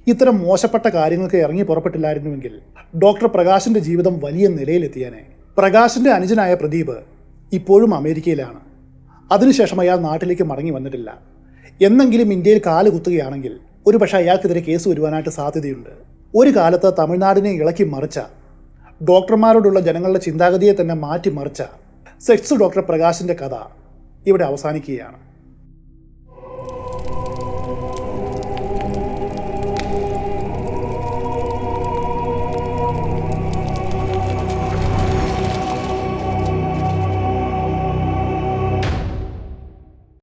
ഇത്തരം മോശപ്പെട്ട കാര്യങ്ങൾക്ക് ഇറങ്ങി പുറപ്പെട്ടില്ലായിരുന്നുവെങ്കിൽ ഡോക്ടർ പ്രകാശിന്റെ ജീവിതം വലിയ നിലയിലെത്തിയേനെ. പ്രകാശിന്റെ അനുജനായ പ്രദീപ് ഇപ്പോഴും അമേരിക്കയിലാണ്. അതിനുശേഷം അയാൾ നാട്ടിലേക്ക് മടങ്ങി വന്നിട്ടില്ല. എന്നെങ്കിലും ഇന്ത്യയിൽ കാല് കുത്തുകയാണെങ്കിൽ ഒരു പക്ഷേ അയാൾക്കെതിരെ കേസ് വരുവാനായിട്ട് സാധ്യതയുണ്ട്. ഒരു കാലത്ത് തമിഴ്നാടിനെ ഇളക്കി മറിച്ച, ഡോക്ടർമാരോടുള്ള ജനങ്ങളുടെ ചിന്താഗതിയെ തന്നെ മാറ്റിമറിച്ച സെക്സ് ഡോക്ടർ പ്രകാശിന്റെ കഥ ഇവിടെ അവസാനിക്കുകയാണ്.